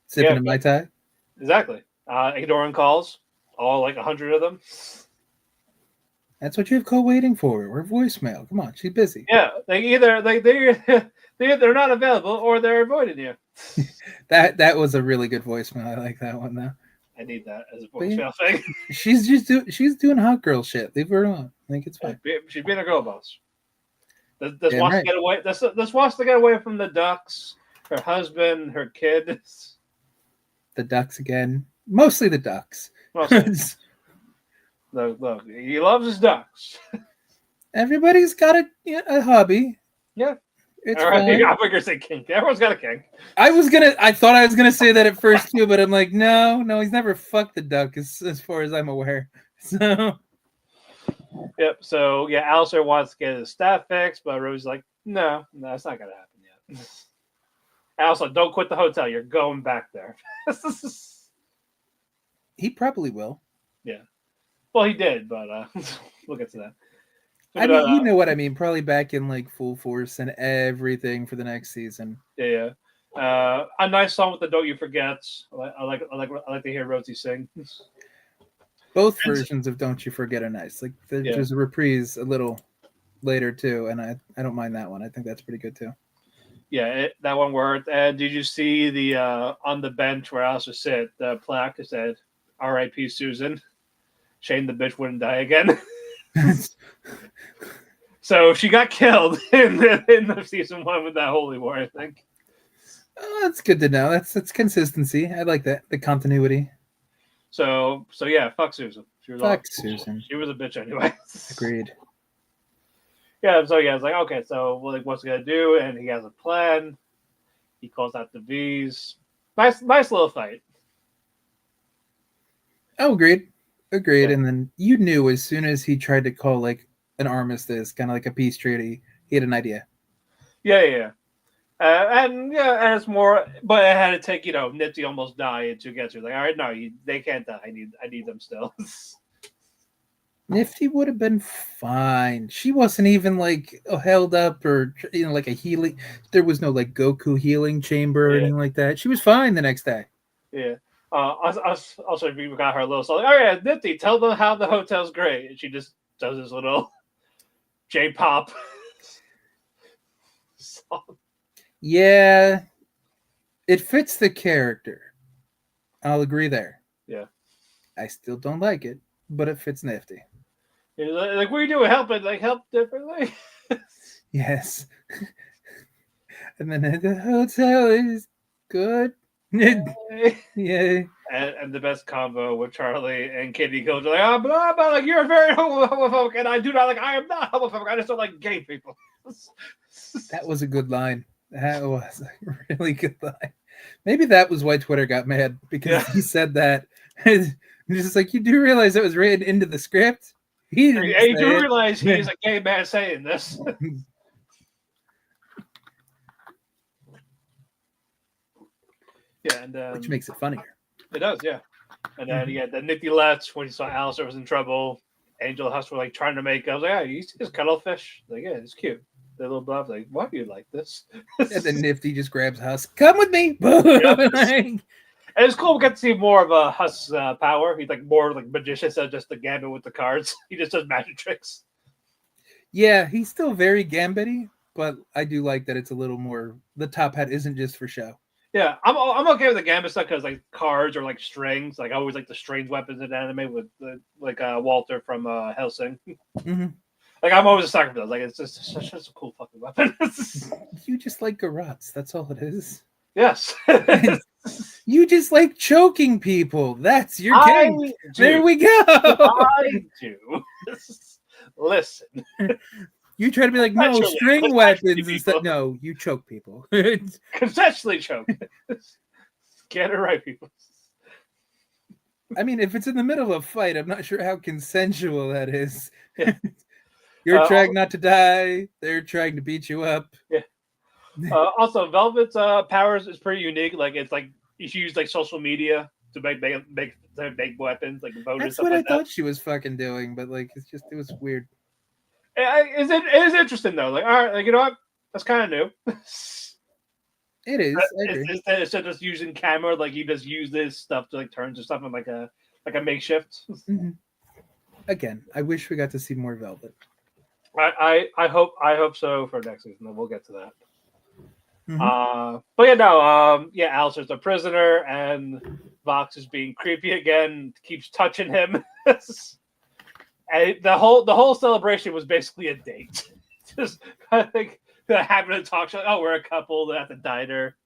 sipping a Mai Tai. Exactly. Ignoring calls, all like 100 of them. That's what you have call waiting for. We're voicemail. Come on, she's busy. Yeah, they're not available or they're avoiding you. That was a really good voicemail. I like that one though. I need that as a voicemail thing. She's doing hot girl shit. Leave her alone. I think it's fine. She's being a girl boss. This wants to get away. This wants to get away from the ducks, her husband, her kids. The ducks again. Mostly the ducks. Look, he loves his ducks. Everybody's got a hobby. Yeah. It's all right. fine. I'm gonna say kink. Everyone's got a kink. I thought I was gonna say that at first too, but I'm like, no, he's never fucked the duck as far as I'm aware. So yep. So yeah, Alistair wants to get his staff fixed, but Rosie's like, no, it's not gonna happen yet. Alistair, don't quit the hotel. You're going back there. He probably will. Yeah. Well, he did, but we'll get to that. I mean, you know what I mean. Probably back in like full force and everything for the next season. Yeah. A nice song with the "Don't You Forget." I like to hear Rosie sing. Both versions of "Don't You Forget" are nice. Like there's a reprise a little later too, and I don't mind that one. I think that's pretty good too. Yeah, that one worked. And did you see the on the bench where Alistair sit, the plaque that said "R.I.P. Susan"? Shane the bitch wouldn't die again. So she got killed in the season 1 with that holy war, I think. Oh, that's good to know. That's consistency. I like that, the continuity. So yeah, fuck Susan. Susan. She was a bitch anyway. Agreed. Yeah, so yeah, it's like, okay, so what's he gonna do? And he has a plan. He calls out the V's. Nice little fight. Oh, agreed. Yeah. And then you knew as soon as he tried to call like an armistice, kind of like a peace treaty, he had an idea. Yeah. And it's more, but it had to take Nipsey almost dying to get to like, all right, no, they can't die. I need them still. Nifty would have been fine. She wasn't even like held up or like a healing. There was no like Goku healing chamber or Yeah, anything like that. She was fine the next day. yeah. Us also we got her a little song. Like, oh yeah, Nifty, tell them how the hotel's great, and she just does this little J-pop song. Yeah, it fits the character. I'll agree there. Yeah. I still don't like it, but it fits Nifty. Like, what are you doing? Help differently. Yes. And then the hotel is good. Yeah. And the best combo with Charlie and Kitty Kills like, blah, blah, like you're very homophobic, and I do not like. I am not homophobic. I just don't like gay people. That was a good line. That was a really good line. Maybe that was why Twitter got mad because he said that. It's just like you do realize that was written into the script. He didn't. Yeah, you do realize he is a gay man saying this. Yeah, and which makes it funnier. It does, yeah. And then the Nifty left when he saw Alistair was in trouble. Angel and Huss were like trying to make. I was like, yeah, you see this cuttlefish? Like, yeah, it's cute. The little bluff, like, why do you like this? And then Nifty just grabs Huss. Come with me. And it's cool. We get to see more of a Huss power. He's like more like magician instead of just the gambit with the cards. He just does magic tricks. Yeah, he's still very gambity, but I do like that it's a little more. The top hat isn't just for show. Yeah, I'm okay with the gambit stuff because like cards or like strings. Like I always like the strange weapons in anime with Walter from Hellsing. Mm-hmm. Like I'm always a sucker for those. Like it's just such a cool fucking weapon. You just like garrots. That's all it is. Yes. You just like choking people. That's your game. There we go. I do. Listen. You try to be like, no, string weapons instead. No, you choke people. Consensually choke. Get it right, people. I mean, if it's in the middle of a fight, I'm not sure how consensual that is. Yeah. You're trying not to die. They're trying to beat you up. Yeah. Also, Velvet's powers is pretty unique. Like it's like you should use like social media to make weapons, like vote. That's what I thought she was fucking doing, but like it was weird. It is interesting though. Like, all right, like you know what? That's kind of new. It is. Instead of just using camera, like you just use this stuff to like turn to something like a makeshift. Mm-hmm. Again, I wish we got to see more Velvet. I hope so for next season. We'll get to that. Mm-hmm. But yeah, no. Alistair's a prisoner, and Vox is being creepy again. Keeps touching him. And the whole celebration was basically a date. Just I think having a talk show. Oh, we're a couple at the diner.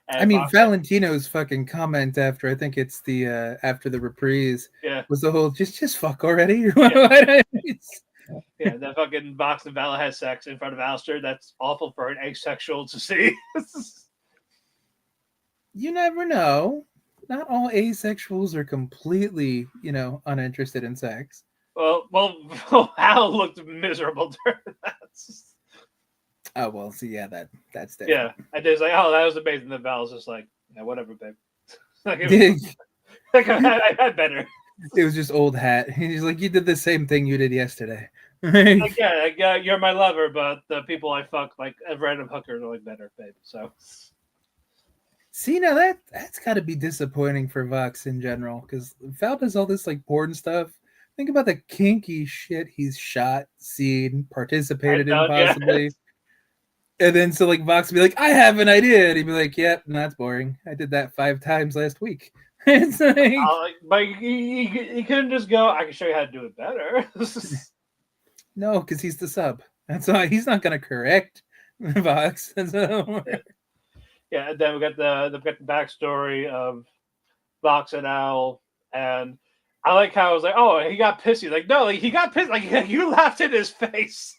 I mean, Valentino's fucking comment after I think it's the after the reprise. Yeah, was the whole just fuck already. Yeah, that fucking Vox and Vala has sex in front of Alistair. That's awful for an asexual to see. You never know. Not all asexuals are completely, uninterested in sex. Well, Hal looked miserable during that. Oh well, see, yeah, that's different. Yeah, I did like, oh, that was amazing. The Val's just like, yeah, whatever, babe. Like, I had better. It was just old hat. He's like, you did the same thing you did yesterday. Like, yeah, you're my lover, but the people I fuck, like random hookers, are like better, babe. So, see, now that's got to be disappointing for Vox in general because Val does all this like porn stuff. Think about the kinky shit he's shot, seen, participated in, possibly. Yeah. And then so like Vox would be like, I have an idea. And he'd be like, yep, no, that's boring. I did that 5 times last week. It's like, but he couldn't just go, I can show you how to do it better. No, because he's the sub. That's why he's not going to correct Vox. Yeah, and then we got the backstory of Vox and Al, and I like how I was like, oh, he got pissy. Like, no, like, he got pissed. Like, you laughed in his face.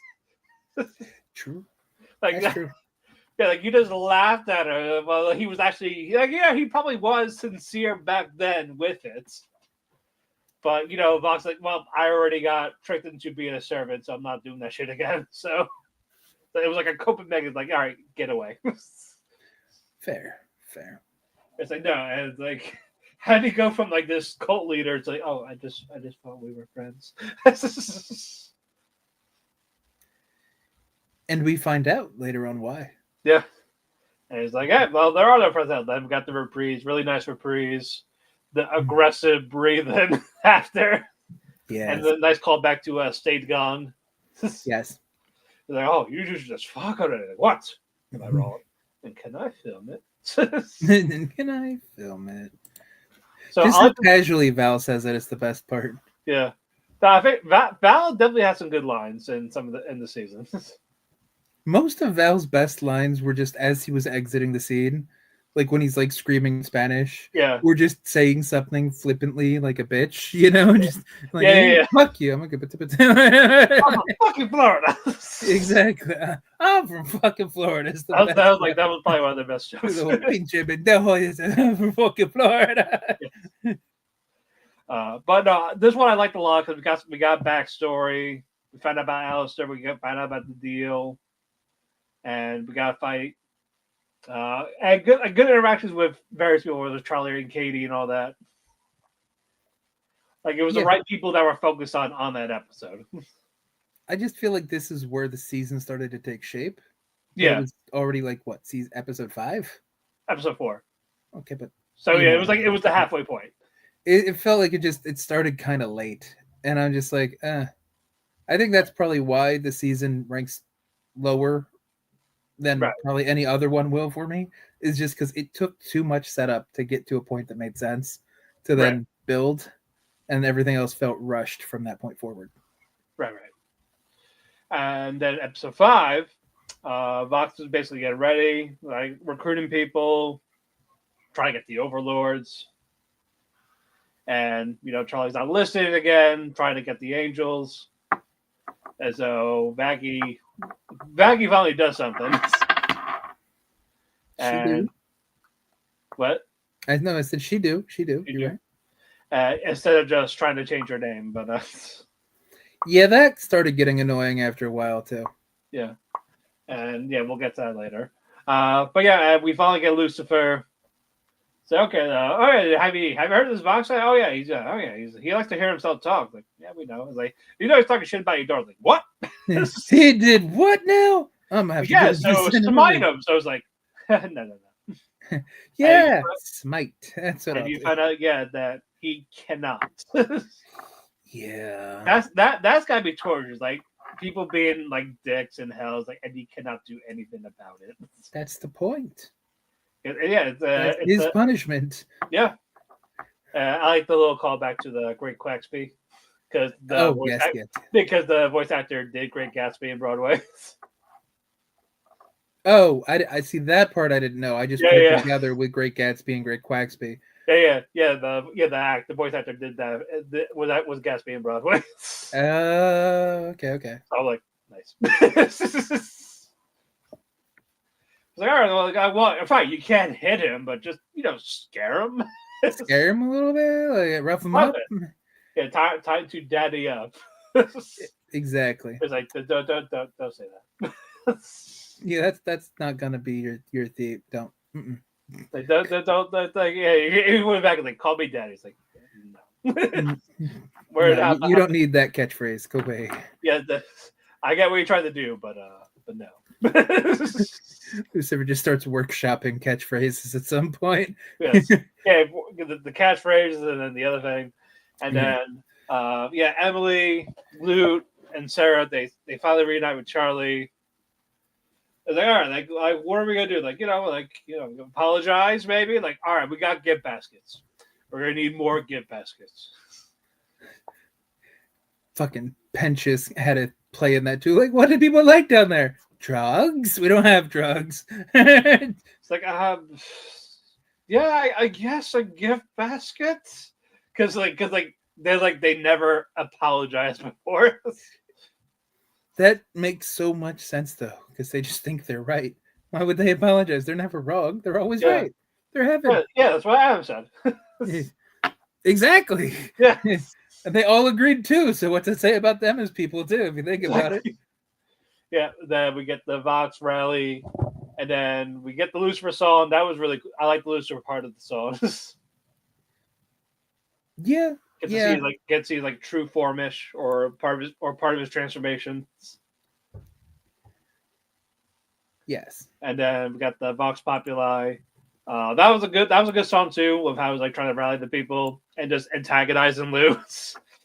True. Like, that's true. Yeah, like you just laughed at her. Well, he was actually like, yeah, he probably was sincere back then with it. But Vox like, well, I already got tricked into being a servant, so I'm not doing that shit again. So it was like a coping mechanism. Like, all right, get away. Fair. It's like no, and it's like how did he go from like this cult leader to like, oh, I just thought we were friends. And we find out later on why. Yeah. And he's like, hey, well, there are no friends out there. We've got the reprise, really nice reprise, the aggressive breathing after, Yes. and the nice callback to Stayed Gone. Yes. He's like, oh, you just fuck on it. Like, what? Am I wrong? And can I film it? Can I film it? So Just how casually Val says it is the best part. Yeah. I think Val definitely has some good lines in the season. Most of Val's best lines were just as he was exiting the scene, like when he's like screaming Spanish, Yeah. or just saying something flippantly like a bitch, you know, just like Yeah. fuck you, I'm a good I'm from fucking Florida. Exactly. I'm from fucking Florida. It's the that best was probably one of their best jokes. Pinche pendejo is from fucking Florida. But this one I liked a lot because we got backstory. We found out about Alistair. We found out about the deal, and we got to fight. And good interactions with various people, whether it's Charlie and Katie and all that. Like it was the right people that were focused on that episode. I just feel like this is where the season started to take shape. Yeah, it was already like what episode 5, episode 4. Okay, but so yeah, it was the halfway point. It felt like it started kind of late, and I'm just like, I think that's probably why the season ranks lower than probably any other one will for me. Is just because it took too much setup to get to a point that made sense to then build, and everything else felt rushed from that point forward. Right. And then episode 5, Vox is basically getting ready, like recruiting people, trying to get the overlords. And, Charlie's not listening again, trying to get the angels. And so Maggie finally does something. And what? I said she do. You're right. Instead of just trying to change her name, but yeah, that started getting annoying after a while too. Yeah, and we'll get to that later. But yeah, we finally get Lucifer. So okay, all right. Have you heard of this Vox guy? Oh yeah, he likes to hear himself talk. Like, yeah, we know. It's like, he's talking shit about your daughter. Like, what? He did what now? I'm gonna have to so smite him. So I was like, no. Yeah, smite. That's what. And you find out, that he cannot. Yeah, that's gotta be torture. Like people being like dicks in hell, like, and he cannot do anything about it. That's the point. It's his punishment. Yeah, I like the little callback to the Great Quaxby because because the voice actor did Great Gatsby in Broadway. Oh, I see that part. I didn't know. I just put it together with Great Gatsby and Great Quaxby. The voice actor did that. That was Gatsby in Broadway. Okay. So I'm like, nice. Like, all right, well, fine, you can't hit him, but just scare him. Scare him a little bit, like rough him up. Yeah, tie to daddy up. Exactly. It's like don't say that. Yeah, that's not gonna be your theme. Don't. Like, don't he went back and like, call me daddy. It's like, no. You don't need that catchphrase. Go away. Yeah, I get what you're trying to do, but no. Lucifer just starts workshopping catchphrases at some point. Yes. The catchphrases and then the other thing. And then Emily, Lute, and Sarah, they finally reunite with Charlie. It's like, all right, like what are we gonna do? Like, apologize maybe? Like, all right, we got gift baskets. We're gonna need more gift baskets. Fucking Penchus had a play in that too. Like, what did people like down there? Drugs? We don't have drugs. It's like, I guess a gift basket, because they never apologized before. That makes so much sense though, because they just think they're right. Why would they apologize? They're never wrong. They're always right. They're heaven. Yeah, that's what Adam said. Exactly. Yeah. And they all agreed too. So what's it say about them as people too, if you think about it? Yeah, then we get the Vox rally, and then we get the Lucifer song. That was really cool. I like the Lucifer part of the song. Yeah, Get to yeah, see like true formish or part of his transformation. yes. And then we got the Vox Populi. That was a good song too, of how he was like trying to rally the people and just antagonizing Lou.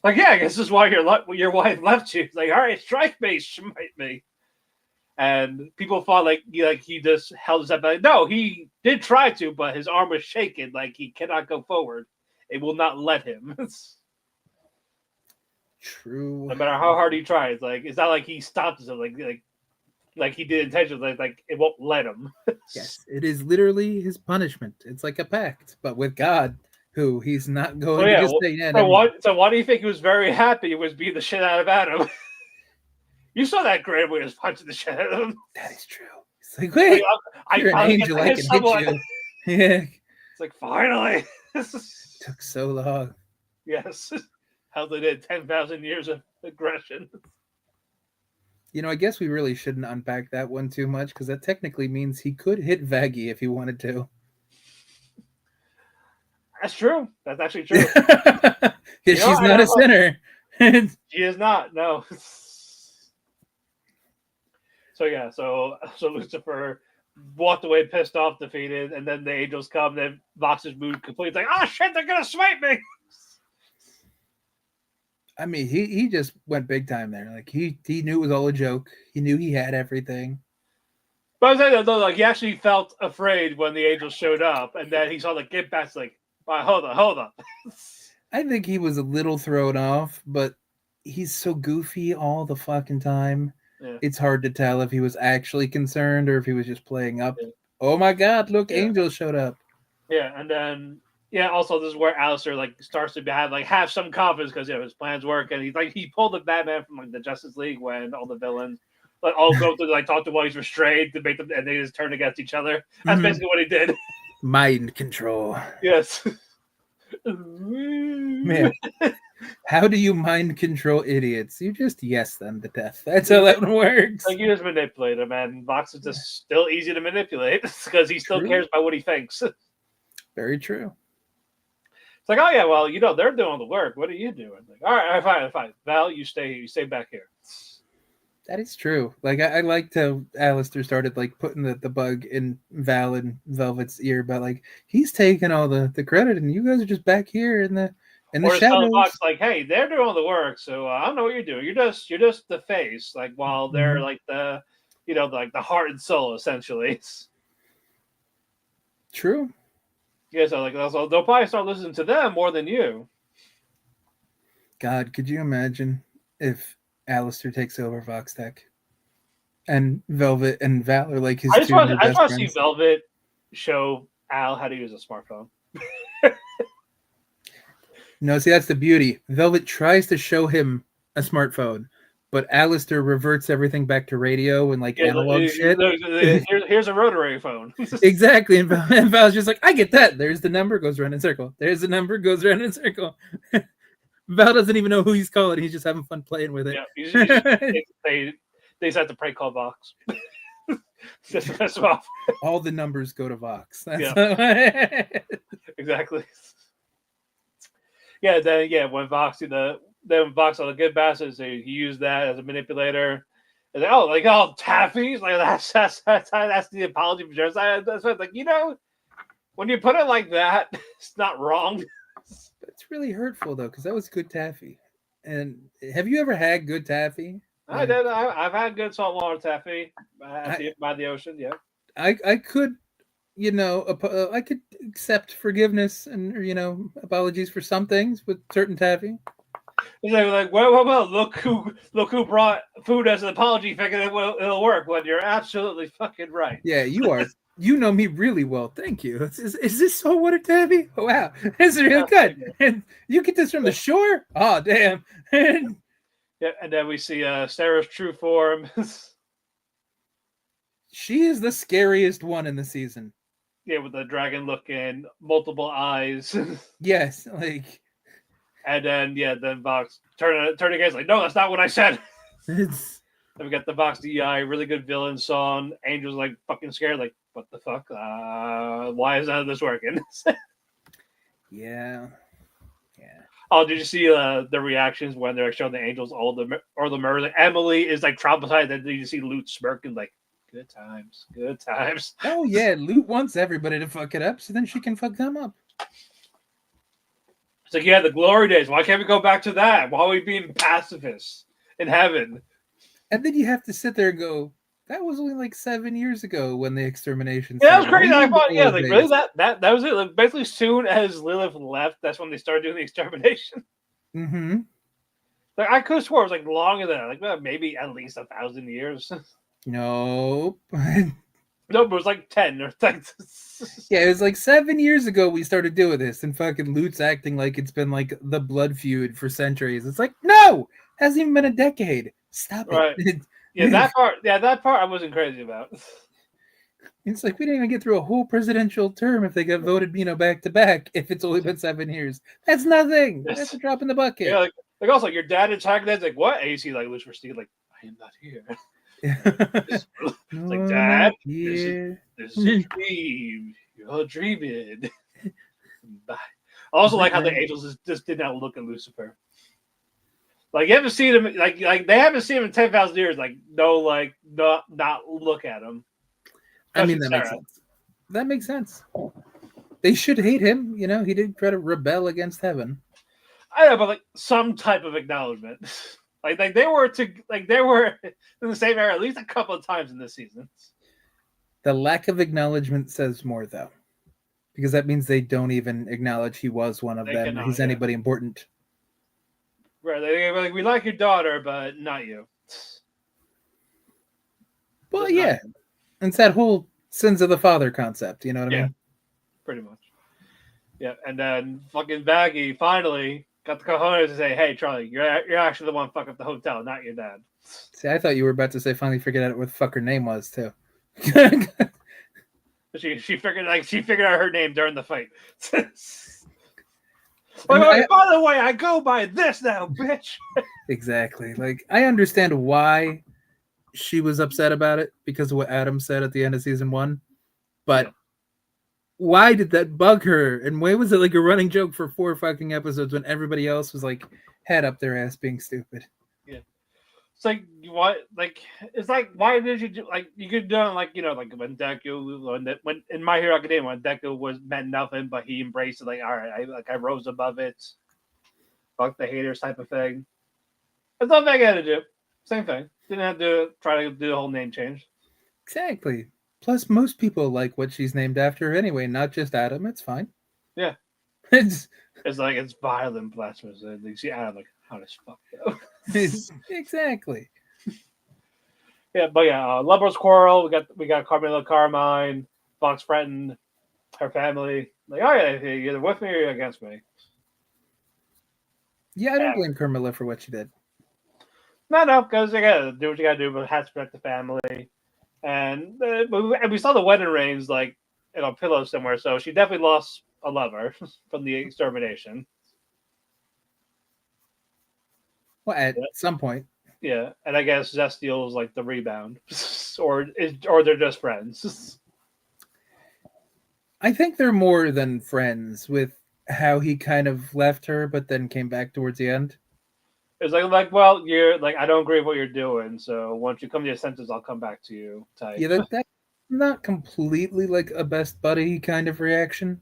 Like, yeah, I guess this is why your wife left you. It's like, all right, strike me, smite me. And people thought like he just held his head back. No, he did try to, but his arm was shaking, like he cannot go forward. It will not let him. True. No matter how hard he tries, like it's not like he stopped himself, like he did intentionally, like it won't let him. Yes, it is literally his punishment. It's like a pact, but with God, who he's not So going to yeah, just say, yeah, so never mind. why do you think he was very happy? He was beating the shit out of Adam. You saw that grade where he was punching the shit out of him. That is true. It's like, wait, I you're an finally get angel, to I hit can someone. hit you. Yeah, It's like finally. took so long. Yes. How they did 10,000 years of aggression. You know, I guess we really shouldn't unpack that one too much because that technically means he could hit Vaggie if he wanted to. That's true. That's actually true. Because she's not a sinner. She is not. No. So yeah, so Lucifer walked away pissed off, defeated, and then the angels come. Then Vox's mood completely like, oh shit, they're gonna smite me. I mean, he just went big time there. Like he knew it was all a joke. He knew he had everything. But I was saying that though, like he actually felt afraid when the angels showed up, and then he saw the get backs like, all right, hold on. I think he was a little thrown off, but he's so goofy all the fucking time. Yeah. It's hard to tell if he was actually concerned or if he was just playing up. Yeah. Oh my god, look, Yeah. angels showed up. Yeah, and then also this is where Alistair like starts to have some confidence because his plans work, and he pulled the Batman from like the Justice League when all the villains like all go to like talk to while he's restrained to make them, and they just turn against each other. That's basically what he did. Mind control. Yes. Man, how do you mind control idiots? You just yes them to death. That's how that works. Like you just manipulate him, and Vox is just still easy to manipulate because he still cares about what he thinks. Very true. It's like, oh yeah, well, they're doing the work. What are you doing? Like, all right, fine. Val, you stay back here. That is true. Like I liked how Alistair started like putting the bug in Val and Velvet's ear, but like he's taking all the credit, and you guys are just back here in the shadows. Vox like, hey, they're doing the work, so I don't know what you're doing. You're just the face, like while they're like the, like the heart and soul essentially. True. Yeah, so like also they'll probably start listening to them more than you. God, could you imagine if Alistair takes over Vox Tech and Velvet and Val are like his I just want to see friends. Velvet show Al how to use a smartphone. No, see, that's the beauty. Velvet tries to show him a smartphone, but Alistair reverts everything back to radio and like analog shit. Here's a rotary phone. Exactly. And Val's just like, I get that. There's the number, goes around in a circle. There's the number, goes around in a circle. Val doesn't even know who he's calling. He's just having fun playing with it. Yeah, they just have to prank call Vox. Just to piss him off. All the numbers go to Vox. Exactly. Yeah, then when Vox on the good bastards, he used that as a manipulator. And Taffy's like that's the apology for genocide. That's what, like, when you put it like that, it's not wrong. It's really hurtful though, because that was good taffy. And have you ever had good taffy? I did. I've had good saltwater taffy by the ocean. Yeah, I could, I could accept forgiveness and apologies for some things with certain taffy. It's like well, look who brought food as an apology, thinking it'll work when you're absolutely fucking right. Yeah, you are. You know me really well. Thank you. Is this saltwater taffy? Oh, wow. This is real good. And you get this from the shore? Oh, damn. Yeah, and then we see Sarah's true form. She is the scariest one in the season. Yeah, with the dragon looking, multiple eyes. Yes, like. And then Vox turn against like, no, that's not what I said. It's. Then we got the Vox DI, really good villain song. Angel's like fucking scared, like, what the fuck? Why is none of this working? Yeah. Oh, did you see the reactions when they're showing the angels all the murders? Like, Emily is like traumatized, and then you see Lute smirking like, "Good times, good times." Oh yeah, Lute wants everybody to fuck it up, so then she can fuck them up. It's like, yeah, the glory days. Why can't we go back to that? Why are we being pacifists in heaven? And then you have to sit there and go, that was only like 7 years ago when the extermination Yeah, that was started. crazy. I thought, yeah, Old like days. really that was it. Like, basically, soon as Lilith left, that's when they started doing the extermination. Mm-hmm. Like I could have swore it was like longer than that. Like maybe at least 1,000 years. Nope. No, but it was like 10 or like. Yeah, it was like 7 years ago we started doing this, and fucking Lute's acting like it's been like the blood feud for centuries. It's like, no, hasn't even been a decade. Stop Right. it. Yeah, that part. Yeah, that part I wasn't crazy about. It's like we didn't even get through a whole presidential term if they got voted, back to back. If it's only been 7 years, that's nothing. Yes. That's a drop in the bucket. Yeah, like also your dad attacking that's like what? And you see like Lucifer Steve like I am not here. It's like Dad, this is a dream. You're dreaming. Bye. I also like how the angels just did not look at Lucifer. Like you haven't seen him, like they haven't seen him in 10,000 years. Like no, not look at him. I mean, that makes sense. That makes sense. They should hate him. He did try to rebel against heaven. I know, but like some type of acknowledgement. like they were in the same era at least a couple of times in this season. The lack of acknowledgement says more, though, because that means they don't even acknowledge he was one of them. He's anybody important. Right? They're like, we like your daughter, but not you. Well, yeah, it's that whole sins of the father concept. You know what I mean? Pretty much. Yeah, and then fucking Baggy finally got the cojones to say, "Hey, Charlie, you're actually the one fuck up the hotel, not your dad." See, I thought you were about to say finally figured out what the fuck her name was too. she figured out her name during the fight. By the way, I go by this now, bitch. Exactly. Like I understand why she was upset about it because of what Adam said at the end of season 1, but. Yeah. Why did that bug her? And why was it like a running joke for 4 fucking episodes when everybody else was like head up their ass being stupid? Yeah. It's like what? Like it's like why did you do like you could do like like when Deku when in My Hero Academia when Deku meant nothing but he embraced it like all right I rose above it, fuck the haters type of thing. That's all they had to do. Same thing. Didn't have to try to do the whole name change. Exactly. Plus, most people like what she's named after anyway, not just Adam. It's fine. Yeah. it's like it's violent blasphemous. You see Adam like how does fuck though? Exactly. Yeah, but lovers quarrel. We got Carmilla Carmine, Fox threatened her family. Like, oh yeah, you're either with me or you're against me. Yeah, I don't blame Carmilla for what she did. No, because you gotta do what you gotta do, but has to protect the family. And we saw the wedding rings like in a pillow somewhere, so she definitely lost a lover from the extermination. Well, at some point. Yeah, and I guess Zestial's like the rebound, or they're just friends. I think they're more than friends with how he kind of left her, but then came back towards the end. It's like, well, you're like, I don't agree with what you're doing. So once you come to your senses, I'll come back to you. Type. Yeah, that's not completely like a best buddy kind of reaction.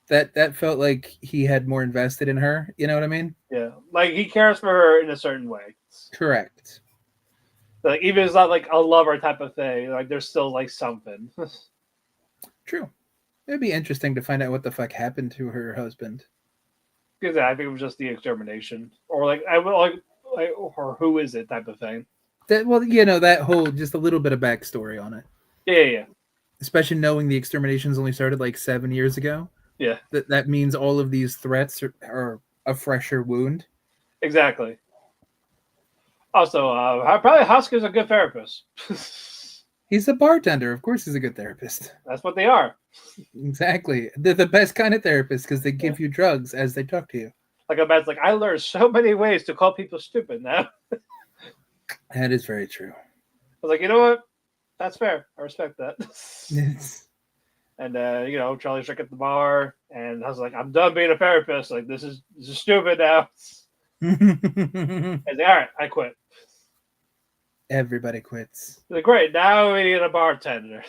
That felt like he had more invested in her. You know what I mean? Yeah, like he cares for her in a certain way. Correct. Like even if it's not like a lover type of thing, like there's still like something. True. It'd be interesting to find out what the fuck happened to her husband. Because I think it was just the extermination, or like or who is it type of thing. That whole just a little bit of backstory on it. Yeah. Especially knowing the exterminations only started like 7 years ago. Yeah. That means all of these threats are a fresher wound. Exactly. Also, probably Husker's a good therapist. He's a bartender. Of course he's a good therapist. That's what they are. Exactly. They're the best kind of therapist because they give you drugs as they talk to you. Like I learned so many ways to call people stupid now. That is very true. I was like, you know what? That's fair. I respect that. And Charlie's like at the bar, and I was like, I'm done being a therapist. Like this is stupid now. And like, all right, I quit. Everybody quits. Like, great, now we need a bartender.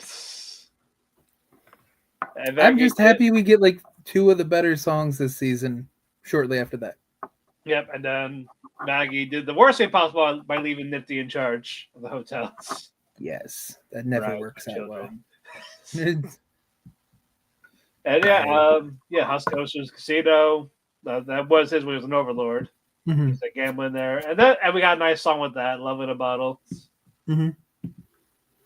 I'm just happy we get like 2 of the better songs this season shortly after that. Yep, and then Maggie did the worst thing possible by leaving Nifty in charge of the hotels. Yes, that never works out well. And Husk goes to his casino. That was his when he was an overlord. Mm-hmm. He's like gambling there, and we got a nice song with that, "Love in a Bottle." Mm-hmm.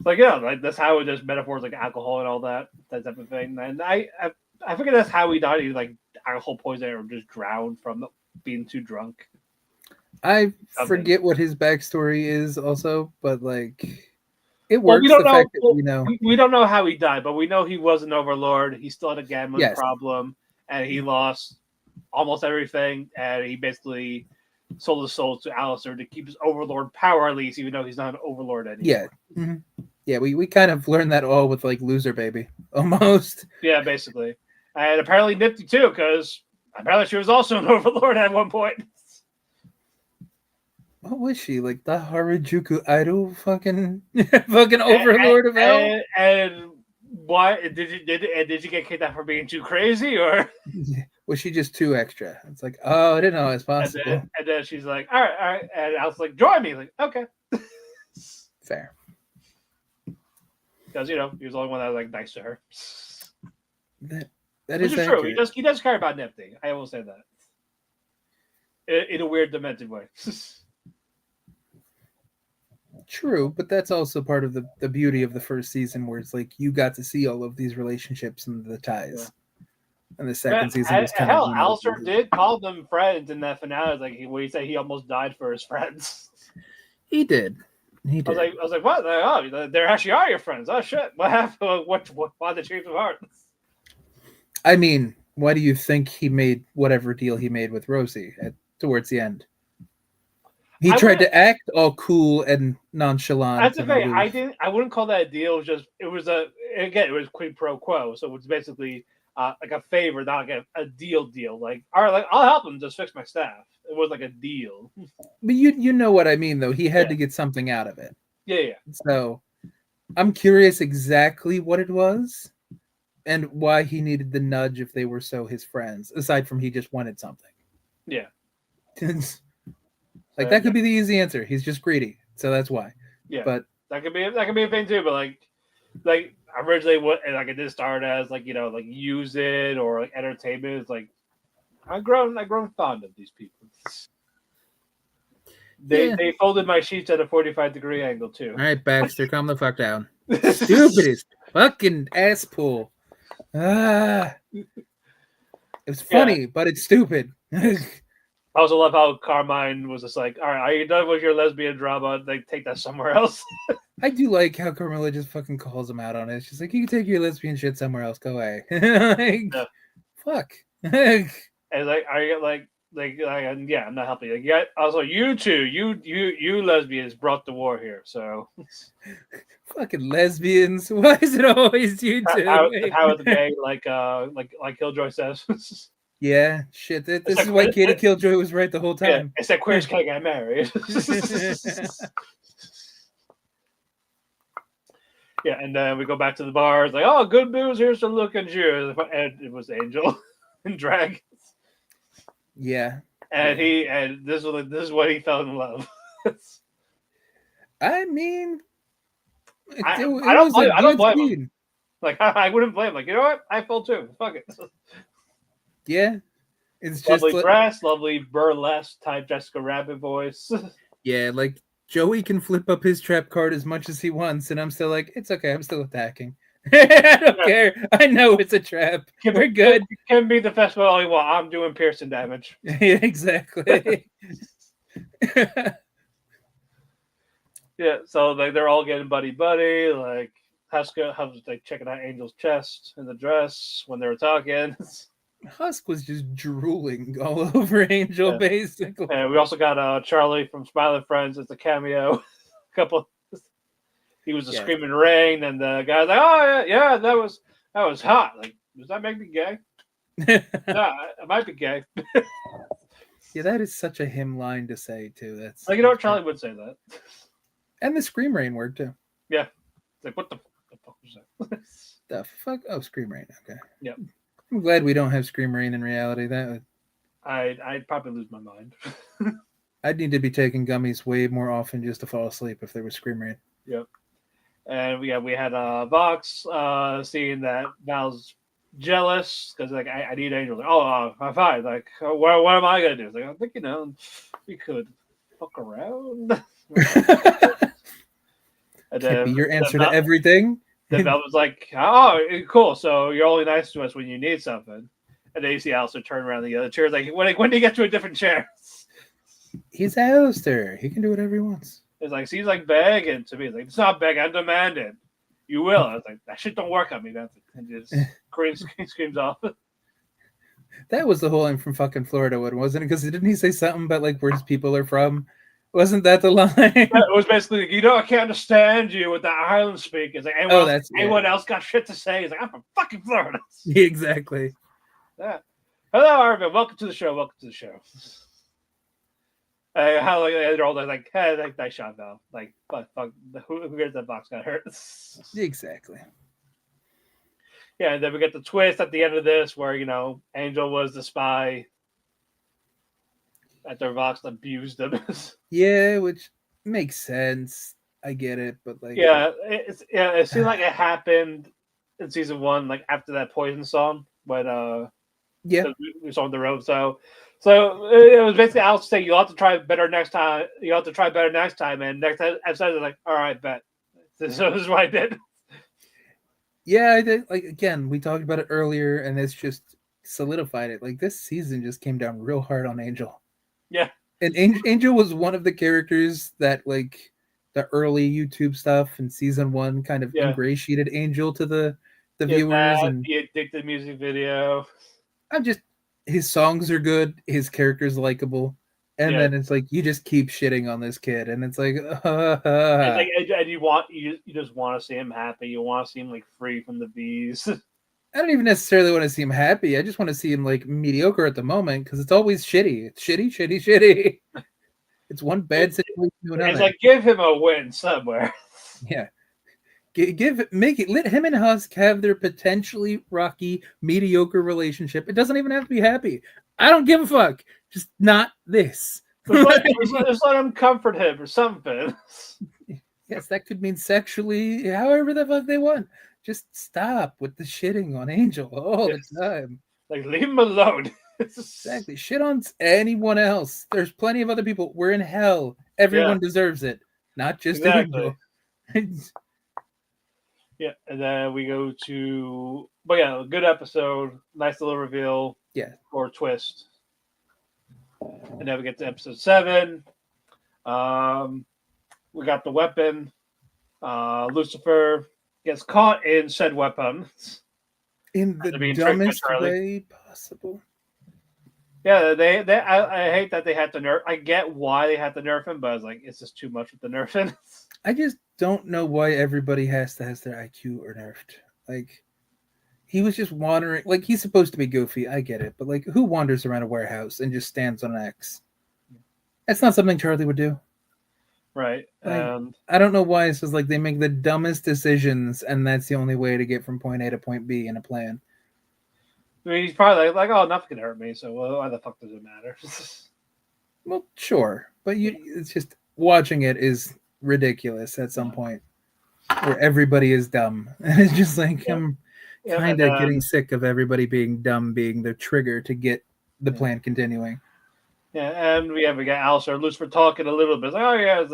Like that's how it just metaphors like alcohol and all that type of thing. And I forget that's how he died. He like alcohol poisoning or just drowned from being too drunk. I forget what his backstory is also, but like it works. We don't know. Fact that we don't know how he died, but we know he was an overlord. He still had a gambling problem, and he lost almost everything. And he basically sold his soul to Alistair to keep his overlord power, at least, even though he's not an overlord anymore. Yeah, mm-hmm. Yeah. We kind of learned that all with like Loser Baby, almost. Yeah, basically, and apparently Nifty too, because apparently she was also an overlord at one point. What was she, like the Harajuku idol fucking overlord of hell? And why did you get kicked out for being too crazy, or was she just too extra? It's like, oh, I didn't know it was possible. And then she's like, all right, and I was like, join me, like, okay, fair, because he was the only one that was like nice to her. That Which is true. accurate. He does care about Nifty. I will say that in a weird, demented way. True, but that's also part of the beauty of the first season, where it's like you got to see all of these relationships and the ties. Yeah. And the second season was kind of Alistair did call them friends in that finale. Like where he said he almost died for his friends. He did. I was like, what? Oh, they actually are your friends. Oh shit! What happened? Why the change of heart? I mean, why do you think he made whatever deal he made with Rosie towards the end? He tried to act all cool and nonchalant. That's the thing. I wouldn't call that a deal. It was quid pro quo. So it was basically like a favor, not like a deal. Like, all right, like I'll help him just fix my staff. It was like a deal. But you know what I mean, though. He had to get something out of it. Yeah. So I'm curious exactly what it was and why he needed the nudge if they were so his friends. Aside from he just wanted something. Yeah. Like that could be the easy answer. He's just greedy, so that's why. Yeah, but that could be a thing too. But like originally, what like it did start as like like use it or like entertainment. It's like I've grown fond of these people. They folded my sheets at a 45-degree angle too. All right, Baxter, calm the fuck down. Stupidest fucking ass pull. It's funny, but it's stupid. I also love how Carmine was just like, all right, are you done with your lesbian drama? They take that somewhere else. I do like how Carmilla just fucking calls him out on it. She's like, you can take your lesbian shit somewhere else. Go away. Fuck. And like, are you like, yeah, I'm not helping you. Yeah, also, you two, you lesbians brought the war here, so. Fucking lesbians. Why is it always you two? How the gay, like Killjoy says. Yeah, shit. This is why Katie Killjoy was right the whole time. Yeah, it's that queers can't get married. Yeah, and then we go back to the bar. It's like, oh, good news. Here's to look at you. And it was Angel and Dragons. Yeah, and this is what he fell in love. I mean, I don't blame him. Like I wouldn't blame him. Like, you know what? I fell too. Fuck it. Yeah, it's lovely just dress, lovely burlesque type Jessica Rabbit voice. Yeah, like Joey can flip up his trap card as much as he wants, and I'm still like, it's okay. I'm still attacking. I don't care. I know it's a trap. We're good. Can be the festival all you want. I'm doing piercing damage. Yeah, exactly. Yeah, so like they're all getting buddy. Like Husk was like checking out Angel's chest in the dress when they were talking. Husk was just drooling all over Angel, basically. And we also got Charlie from Smiling Friends as a cameo. He was a screaming rain, and the guy's like, "Oh yeah, that was That was hot. Like, does that make me gay? Yeah, No, I might be gay. that is such a him line to say too. That's Like, Charlie would say that. and the Scream Rain word too. Yeah. It's like, what the fuck was that? The fuck? Oh, Scream Rain. Okay. Yep. I'm glad we don't have Scream Rain in reality. That would... I'd probably lose my mind. I'd need to be taking gummies way more often just to fall asleep if there was Scream Rain. Yep. And we had Vox seeing that Val's jealous because like I need Angel. Like, I'm fine. Like what am I gonna do? It's like I think we could fuck around. And Can't be your answer to everything. Then Val was like, "Oh, cool. So you're only nice to us when you need something." And then you see Alistair turn around the other chair. Like, when do you get to a different chair? He's Alistair. He can do whatever he wants. It's like he's like begging to me. It's like, it's not begging. I'm demanding. You will. I was like, that shit don't work on me. That's and just screams off. That was the whole I'm from fucking Florida one, wasn't it? Because didn't he say something about like where his people are from? Wasn't that the line? It was basically, I can't understand you with that island speak. It's like, anyone else got shit to say? He's like, I'm from fucking Florida. Yeah, exactly. Yeah. Hello, Arvin. Welcome to the show. Welcome to the show. How they're all like, hey, nice shot, Val. Like, fuck, who cares that Vox got hurt? Exactly. Yeah, and then we get the twist at the end of this where, Angel was the spy after Vox abused him. Yeah, which makes sense. I get it, but like... Yeah, it seemed like it happened in season 1, like after that Poison song, when we saw on the road. So it was basically I'll say you'll have to try better next time. You'll have to try better next time. And next episode, I was like, all right, bet. So this is what I did. Yeah, I did. Like, again, we talked about it earlier, and it's just solidified it. Like, this season just came down real hard on Angel. Yeah. And Angel was one of the characters that, like, the early YouTube stuff in season 1 kind of ingratiated Angel to the viewers. And the addicted music video. His songs are good. His character's likable. And then it's like, you just keep shitting on this kid. And it's like, and you just want to see him happy. You want to see him like free from the bees. I don't even necessarily want to see him happy. I just want to see him like mediocre at the moment because it's always shitty. It's shitty. It's one bad situation to another. It's like, give him a win somewhere. Yeah. Let him and Husk have their potentially rocky, mediocre relationship. It doesn't even have to be happy. I don't give a fuck. Just not this. Just let him comfort him or something. Yes, that could mean sexually, however the fuck they want. Just stop with the shitting on Angel all the time. Like, leave him alone. Exactly. Shit on anyone else. There's plenty of other people. We're in hell. Everyone deserves it. Not just Angel. Yeah, and then we go to, good episode, nice little reveal, or twist, and then we get to episode 7. We got the weapon. Lucifer gets caught in said weapon in the dumbest way possible. Yeah, I hate that they had to nerf. I get why they had to nerf him, but I was like, it's just too much with the nerfing. I just don't know why everybody has their IQ or nerfed. Like, he was just wandering. Like, he's supposed to be goofy. I get it. But, like, who wanders around a warehouse and just stands on an X? That's not something Charlie would do. Right. I don't know why it's just like they make the dumbest decisions, and that's the only way to get from point A to point B in a plan. I mean, he's probably like, oh, nothing can hurt me, so why the fuck does it matter? Well, sure. But it's just, watching it is ridiculous at some point where everybody is dumb. And it's just like, I'm kind of getting sick of everybody being dumb being the trigger to get the plan continuing. Yeah, and we got Alistair Lucifer talking a little bit. It's like, oh yeah, it's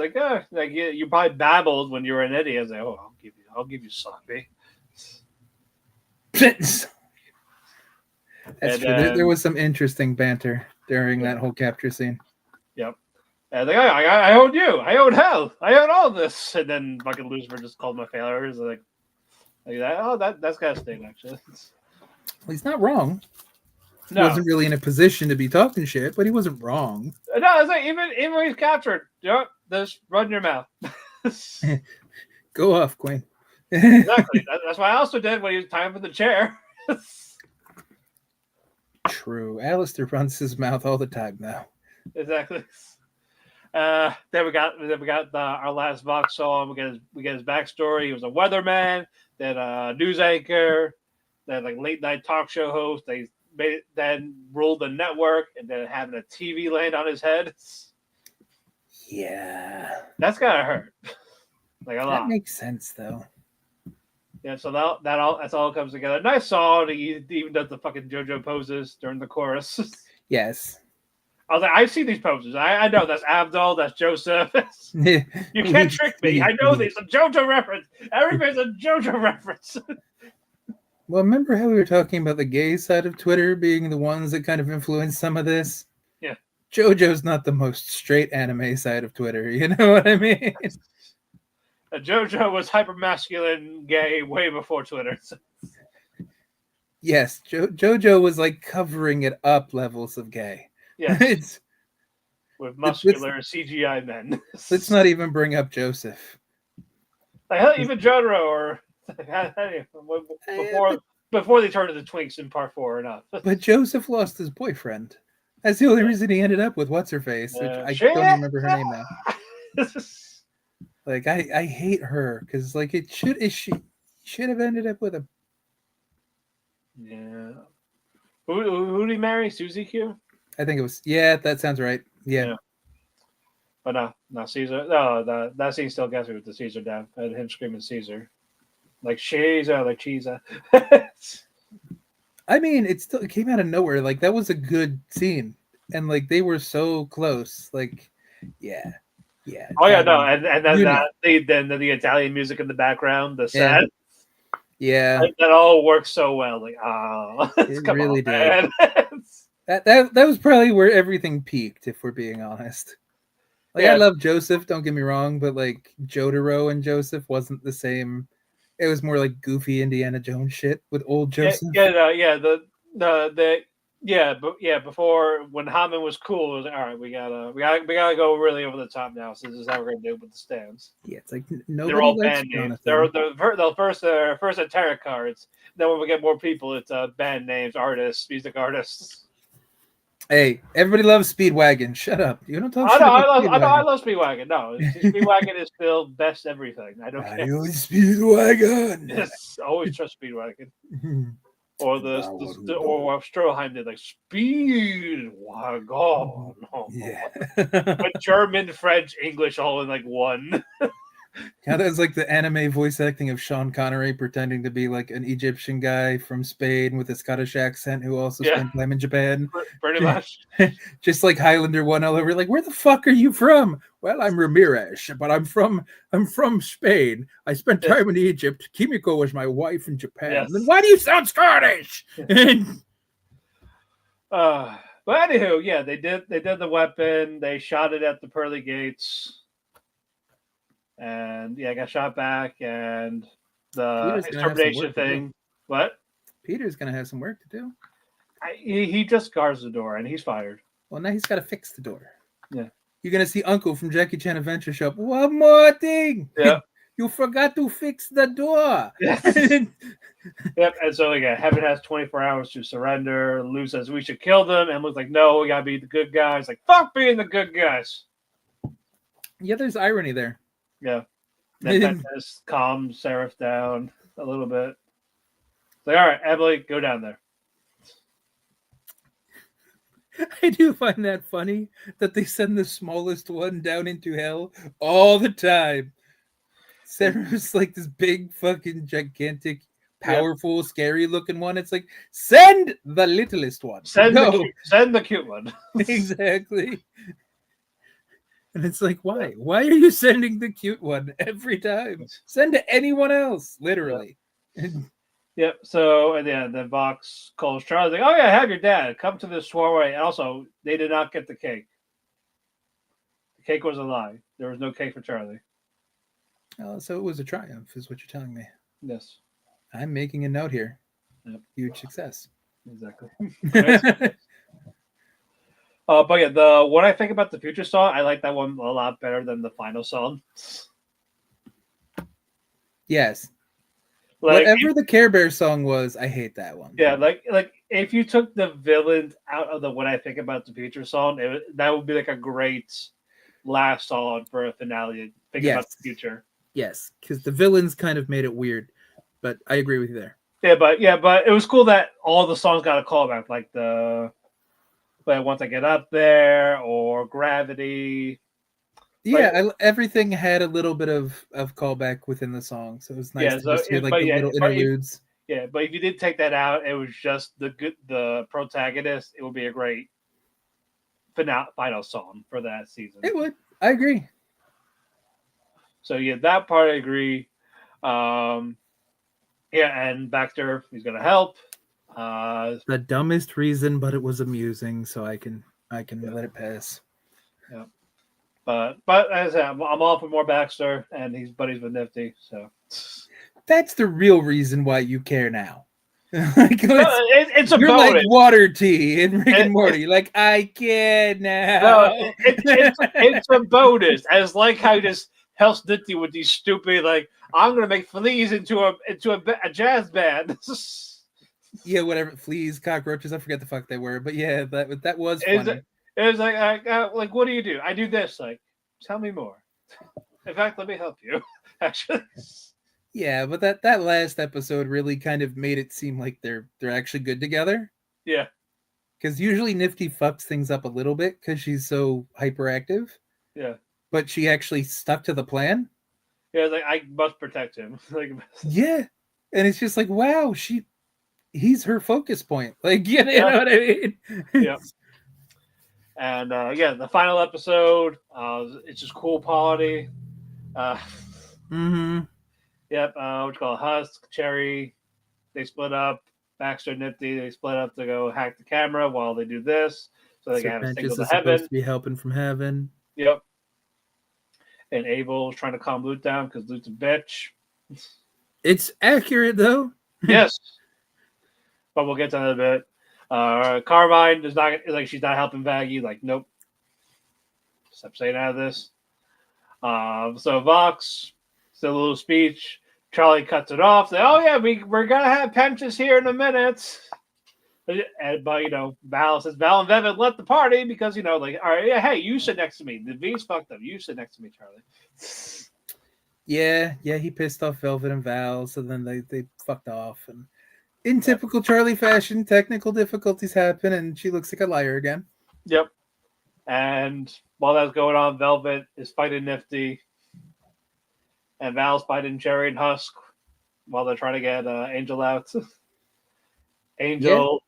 like, you probably babbled when you were an idiot. I was like, oh, I'll give you sloppy. That's true. There was some interesting banter during that whole capture scene. Yep. And like, I owed you. I owed hell. I owed all this. And then fucking Lucifer just called my failures. Like that. Oh, that's got to sting, actually. Well, he's not wrong. No. He wasn't really in a position to be talking shit, but he wasn't wrong. No, it's like even when he's captured, just run your mouth. Go off, Queen. Exactly. That's why I also did when he was time for the chair. True. Alistair runs his mouth all the time now. Exactly. Then we got our last Vox song. We get his backstory. He was a weatherman, then a news anchor, then like late night talk show host. Then ruled the network, and then having a TV land on his head. Yeah. That's gotta hurt, like a That lot. makes sense though. Yeah, so that's all comes together. Nice song. He even does the fucking JoJo poses during the chorus. Yes. I was like, I see these poses. I know that's Abdul, that's Joseph. You can't trick me. I know these. A JoJo reference. Everybody's a JoJo reference. Well, remember how we were talking about the gay side of Twitter being the ones that kind of influenced some of this? Yeah. JoJo's not the most straight anime side of Twitter. You know what I mean? JoJo was hyper masculine, gay way before Twitter. Yes, JoJo was like covering it up levels of gay. Yes. With muscular CGI men. Let's not even bring up Joseph. Like hell, even Jotaro or before they turned into twinks in part 4 enough. But Joseph lost his boyfriend. That's the only reason he ended up with what's her face, which I don't remember her name now. Like I hate her because like she should have ended up with a. Yeah. Who did he marry? Suzy Q? I think it was. Yeah, that sounds right. Yeah. But no, Caesar. No, that scene still gets me with the Caesar down and him screaming Caesar, like Caesar, like Cheesa. I mean, it came out of nowhere. Like that was a good scene, and like they were so close. Like, yeah. Oh yeah, no, and then the Italian music in the background, the set. Yeah, that all works so well. Like, it really did. Man. That was probably where everything peaked, if we're being honest. Like I love Joseph, don't get me wrong, but like Jotaro and Joseph wasn't the same. It was more like goofy Indiana Jones shit with old Joseph. Before when Hammond was cool, it was like, all right, we gotta go really over the top now. So this is how we're gonna do it with the stands. Yeah, it's like nobody they're all likes band names. Jonathan. They'll first are tarot cards. Then when we get more people, it's band names, artists, music artists. Hey, everybody loves Speedwagon. Shut up. You don't talk shit about Speedwagon. I love Speedwagon. No, Speedwagon is still best everything. I don't care. Speedwagon. Yes, always trust Speedwagon. Or or Stroheim did like Speedwagon. Oh, yeah. But German, French, English all in like one. Yeah, that's like the anime voice acting of Sean Connery pretending to be like an Egyptian guy from Spain with a Scottish accent who also spent time in Japan. Pretty much. Just like Highlander 1 all over. Like, where the fuck are you from? Well, I'm Ramirez, but I'm from Spain. I spent time in Egypt. Kimiko was my wife in Japan. Yes. Then why do you sound Scottish? But anywho, yeah, they did the weapon. They shot it at the pearly gates. And yeah, I got shot back, and the extermination thing. What? Peter's gonna have some work to do. He just guards the door, and he's fired. Well, now he's got to fix the door. Yeah. You're gonna see Uncle from Jackie Chan Adventure Shop. One more thing. Yeah. You forgot to fix the door. Yes. Yep. And so again, Heaven has 24 hours to surrender. Lou says we should kill them, and Luke's like, no, we gotta be the good guys. Like, fuck being the good guys. Yeah, there's irony there. Yeah. Then just calms Seraph down a little bit. It's like, all right, Emily, go down there. I do find that funny that they send the smallest one down into hell all the time. Seraph's like this big, fucking, gigantic, powerful, scary looking one. It's like, send the littlest one. Send the cute one. Exactly. And it's like, why? Why are you sending the cute one every time? Send to anyone else, literally. Yep. So, and then Vox calls Charlie, like, oh, yeah, have your dad come to this soiree. And also, they did not get the cake. The cake was a lie. There was no cake for Charlie. Oh, so it was a triumph, is what you're telling me. Yes. I'm making a note here. Yep. Huge success. Exactly. But yeah, when I think about the future song, I like that one a lot better than the final song. Yes. Like, Whatever the Care Bear song was, I hate that one. yeah, like if you took the villains out of the "When I Think About the Future" song, that would be like a great last song for a finale. Think about the future. Yes, because the villains kind of made it weird, but I agree with you there. But it was cool that all the songs got a callback, like but once I get up there or Gravity. Yeah, everything had a little bit of callback within the song, so it was nice to just hear like the little interludes. But if you did take that out, it was just the protagonist. It would be a great final song for that season. It would. I agree. So yeah, that part I agree. And Baxter, he's gonna help. The dumbest reason, but it was amusing, so I can let it pass. Yeah. But as I said, I'm all for more Baxter, and he's buddies with Nifty. So that's the real reason why you care now. It's a you're bonus. like Water Tea in Rick and Morty. Like I care now. No, it's a bonus. As like how he just helps Nifty with these stupid like I'm gonna make fleas into a jazz band. Yeah, whatever. Fleas, cockroaches. I forget the fuck they were, but yeah, that was funny. It was like, what do you do? I do this. Like, tell me more. In fact, let me help you. Actually. Yeah, but that last episode really kind of made it seem like they're actually good together. Yeah. Because usually Nifty fucks things up a little bit because she's so hyperactive. Yeah. But she actually stuck to the plan. Yeah, like I must protect him. Like. Yeah, and it's just like, wow, he's her focus point. Like, you know what I mean? Yeah. And the final episode, it's just cool party. Mm-hmm. Yep. What you call it? Husk, Cherry, they split up. Baxter, Nifty, they split up to go hack the camera while they do this, so they can have a signal to heaven. Supposed to be helping from heaven. Yep. And Abel's trying to calm Loot down because Loot's a bitch. It's accurate though. Yes. But we'll get to that in a bit. Carmine is not like she's not helping Vaggie. Like, nope. Stop saying out of this. So Vox, still a little speech. Charlie cuts it off. Say, oh yeah, we're gonna have Penches here in a minute. But Val says Val and Vevin left the party because like, all right, yeah, hey, you sit next to me. The V's fucked up. You sit next to me, Charlie. Yeah, he pissed off Velvet and Val, so then they fucked off. And in typical Charlie fashion, technical difficulties happen, and she looks like a liar again. Yep. And while that's going on, Velvet is fighting Nifty, and Val's fighting Cherry and Husk while they're trying to get Angel out. Angel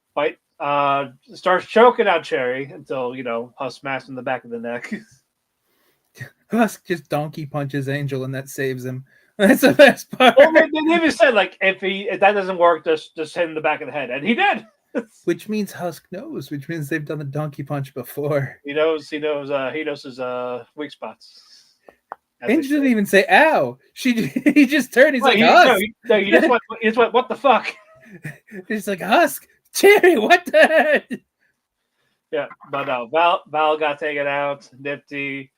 starts choking out Cherry until Husk smashes in the back of the neck. Husk just donkey punches Angel, and that saves him. That's the best part. Well, they even said like if that doesn't work, just hit him in the back of the head, and he did. Which means Husk knows. Which means they've done the donkey punch before. He knows his weak spots. Angel didn't even say "ow." He just turned. He's like, Husk. No, you just went. What the fuck? He's like, Husk, Cherry, what the? Yeah, but no, Val got taken out. Nifty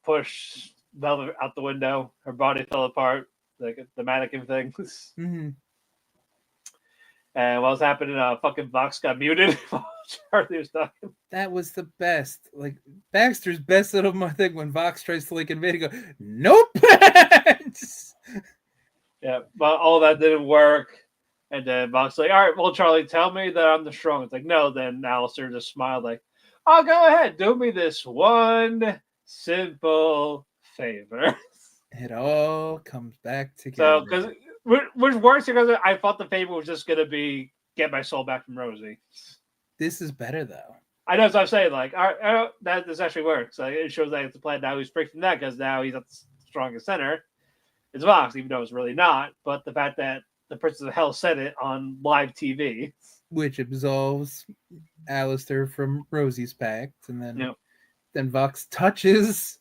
pushed Velvet out the window. Her body fell apart, like the mannequin thing. Mm-hmm. And what was happening? Fucking Vox got muted while Charlie was talking. That was the best. Like Baxter's best little thing when Vox tries to invade and go, nope. Yeah, but all that didn't work. And then Vox like, all right, well, Charlie, tell me that I'm the strongest. Like, no. Then Alistair just smiled like, oh, go ahead, do me this one simple favor. It all comes back together. So, because which works because I thought the favor was just gonna be get my soul back from Rosie. This is better though. I know, so I'm saying like, all right, that this actually works. Like, it shows that it's a plan. Now he's free from that because now he's at the strongest center. It's Vox, even though it's really not. But the fact that the Princess of Hell said it on live TV, which absolves Alistair from Rosie's pact, and then Vox touches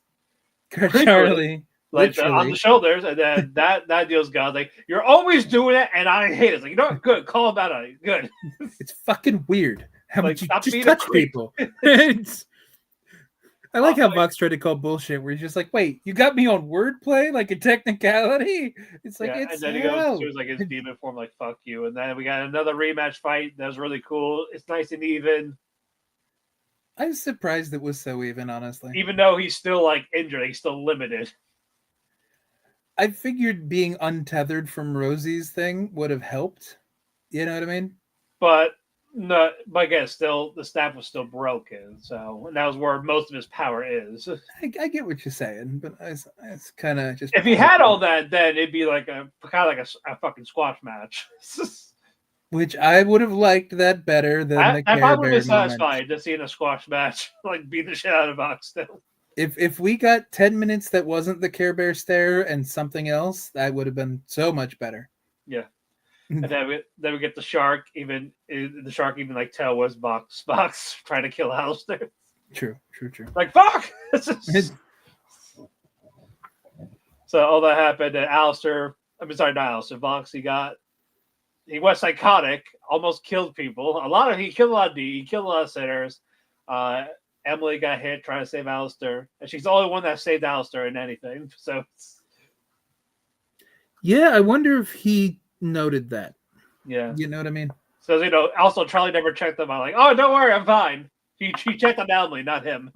Charlie. Like on the shoulders, and then that deal's gone. Like, you're always doing it, and I hate it. It's like, good, call him out on it. Good. It's fucking weird how much you just touch people. I like how Vox tried to call bullshit. Where he's just like, "Wait, you got me on wordplay, like a technicality." It's like Yeah, it's and then he goes hell. to like his demon form, like "fuck you," and then we got another rematch fight. That was really cool. It's nice and even, I was surprised it was so even. Honestly, even though he's still like injured. He's still limited. I figured being untethered from Rosie's thing would have helped. You know what I mean? But no, but again, still the staff was still broken. So and that was where most of his power is. I get what you're saying, but it's kind of just. If he had all that, then it'd be like a kind of like a fucking squash match. Which I would have liked that better than the I Care would have Bear been moment. satisfied to see in a squash match, like beat the shit out of Vox still. If we got 10 minutes that wasn't the Care Bear stare and something else, that would have been so much better. Yeah. And then we get the shark. Even the shark, even like tell was Vox trying to kill Alistair. True. Like fuck. So all that happened, and Alistair. I'm sorry, not Alistair. Vox. He was psychotic. Almost killed people. He killed a lot of D. He killed a lot of sinners. Emily got hit trying to save Alistair, and she's the only one that saved Alistair in anything. So Yeah, I wonder if he noted that. yeah, You know what I mean? so also Charlie never checked them out. Like, oh, don't worry, I'm fine. She checked on Emily, not him.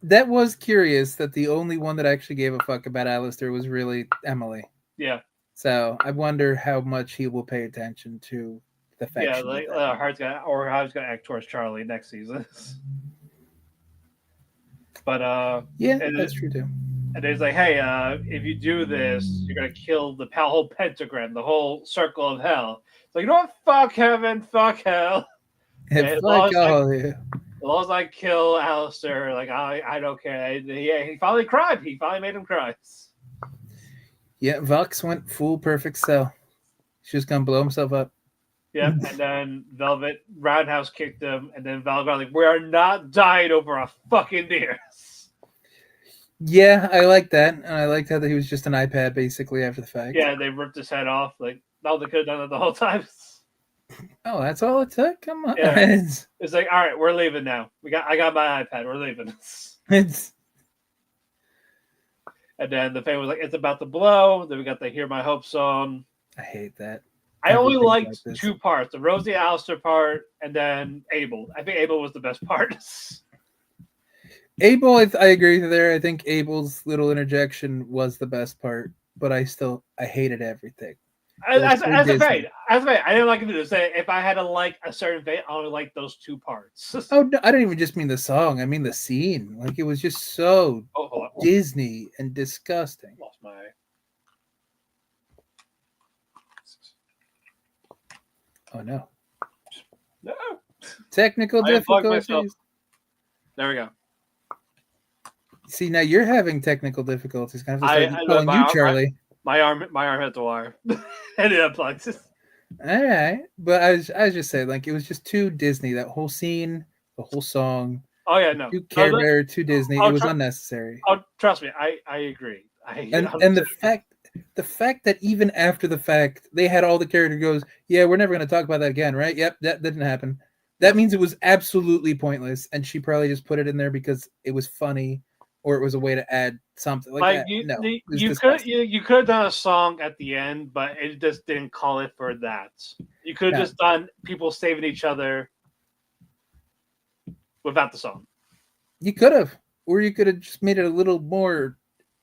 That was curious that the only one that actually gave a fuck about Alistair was really Emily. Yeah. So I wonder how much he will pay attention to the faction. Yeah, like how he's gonna act towards Charlie next season. But yeah, that's true too. And he's like, hey, if you do this, you're gonna kill the whole pentagram, the whole circle of hell. It's like, you know what? Fuck heaven, fuck hell. As long as I kill Alistair, like I don't care. He finally cried. He finally made him cry. Yeah, Vox went full perfect cell. She's just gonna blow himself up. Yep, and then Velvet Roundhouse kicked him, and then Velvet like, we are not dying over a fucking deer. Yeah, I like that, and I liked how that he was just an iPad basically after the fact. Yeah, they ripped his head off. Like, no, they could have done it the whole time. Oh, that's all it took. Come on. Yeah. It's like, all right, we're leaving now. I got my iPad. We're leaving. And then the fan was like, it's about to blow. Then we got the Hear My Hope song. I hate that. I only liked two parts, the Rosie Alistair part and then Abel. I think Abel was the best part. Abel, I agree with you there. I think Abel's little interjection was the best part, but I hated everything. As a fan, I didn't like it to say if I had to like a certain fan, I only like those two parts. Oh, no, I don't even just mean the song. I mean the scene. Like it was just so Disney and disgusting. Lost my. Oh no! No. Technical difficulties. There we go. See, now you're having technical difficulties. Kind of calling you arm, Charlie. My arm hit the wire, and it unplugged. All right, but I was just saying, like it was just too Disney. That whole scene, the whole song. Oh yeah, no. Too Care Bear, too Disney. It was unnecessary. Oh, trust me, I agree. And the fact that even after the fact they had all the character goes, yeah, we're never going to talk about that again, right? Yep, that didn't happen. That means it was absolutely pointless, and she probably just put it in there because it was funny, or it was a way to add something like that. You could have done a song at the end, but it just didn't call it for that. You could have just done people saving each other without the song. You could have, or you could have just made it a little more